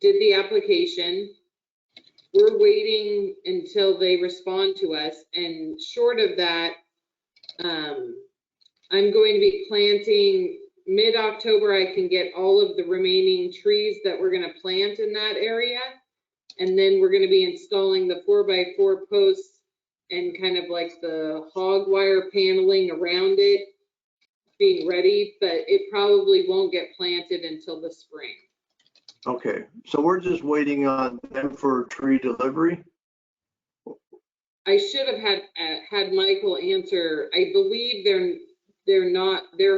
did the application. We're waiting until they respond to us, and short of that, I'm going to be planting mid-October. I can get all of the remaining trees that we're going to plant in that area, and then we're going to be installing the 4x4 posts and kind of like the hog wire paneling around it, being ready, but it probably won't get planted until the spring. Okay, so we're just waiting on them for tree delivery? I should have had Michael answer. I believe they're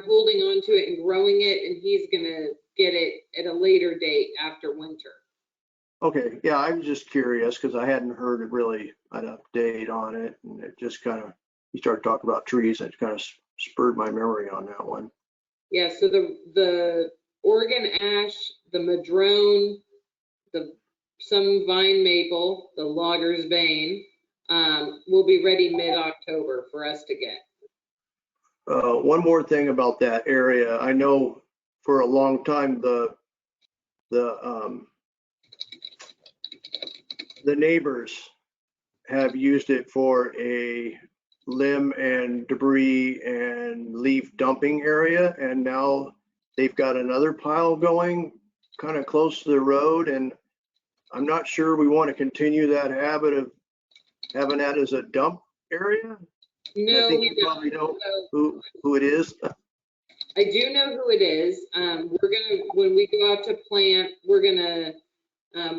holding on to it and growing it, and he's gonna get it at a later date after winter. Okay, yeah, I was just curious because I hadn't heard really an update on it, and it just kind of, you started talking about trees, and it kind of spurred my memory on that one. Yeah, so the Oregon ash, the madrone, some vine maple, the logger's vein, will be ready mid-October for us to get. One more thing about that area. I know for a long time the neighbors have used it for a limb and debris and leaf dumping area, and now they've got another pile going kind of close to the road, and I'm not sure we want to continue that habit of having that as a dump area. No, I think we you probably don't. know who it is. I do know who it is. When we go out to plant, we're gonna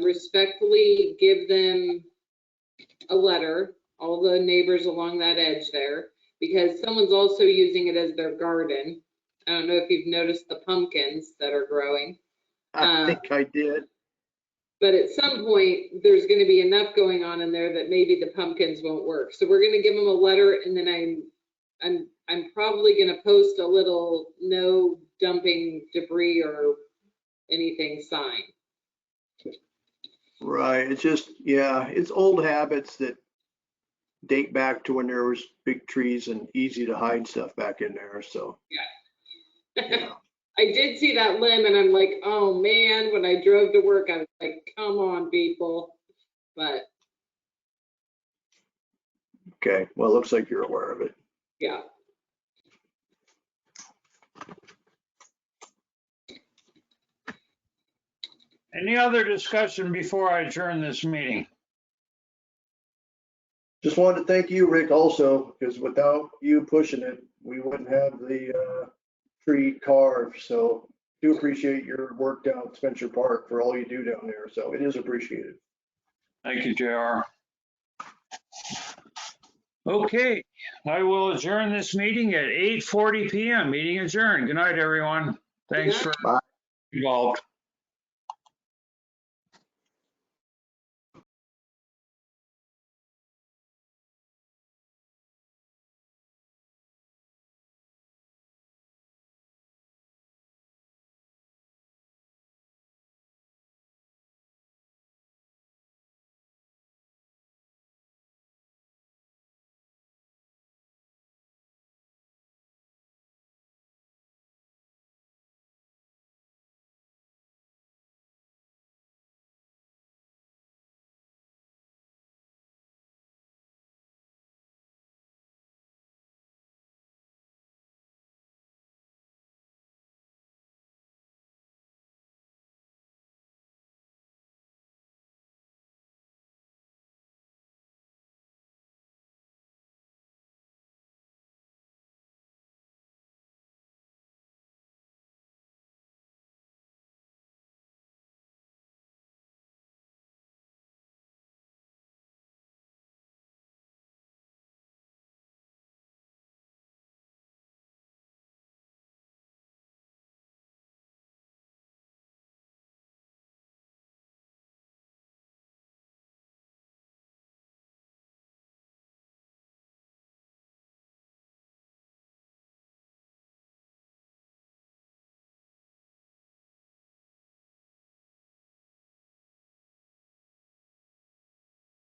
respectfully give them a letter, all the neighbors along that edge there, because someone's also using it as their garden. I don't know if you've noticed the pumpkins that are growing. I think I did. But at some point, there's going to be enough going on in there that maybe the pumpkins won't work. So we're going to give them a letter, and then I'm probably going to post a little no dumping debris or anything sign. Right. It's just, yeah, it's old habits that date back to when there was big trees and easy to hide stuff back in there. So, yeah. I did see that limb, and I'm like, oh man, when I drove to work, I was like, come on, people. But Okay. Well, it looks like you're aware of it. yeah. Any other discussion before I adjourn this meeting? Just wanted to thank you, Rick, also, because without you pushing it, we wouldn't have the tree carved. So do appreciate your work down at Spencer Park for all you do down there. So it is appreciated. Thank you, JR. Okay, I will adjourn this meeting at 8:40 p.m. Meeting adjourned. Good night, everyone. Thanks for Bye. involved.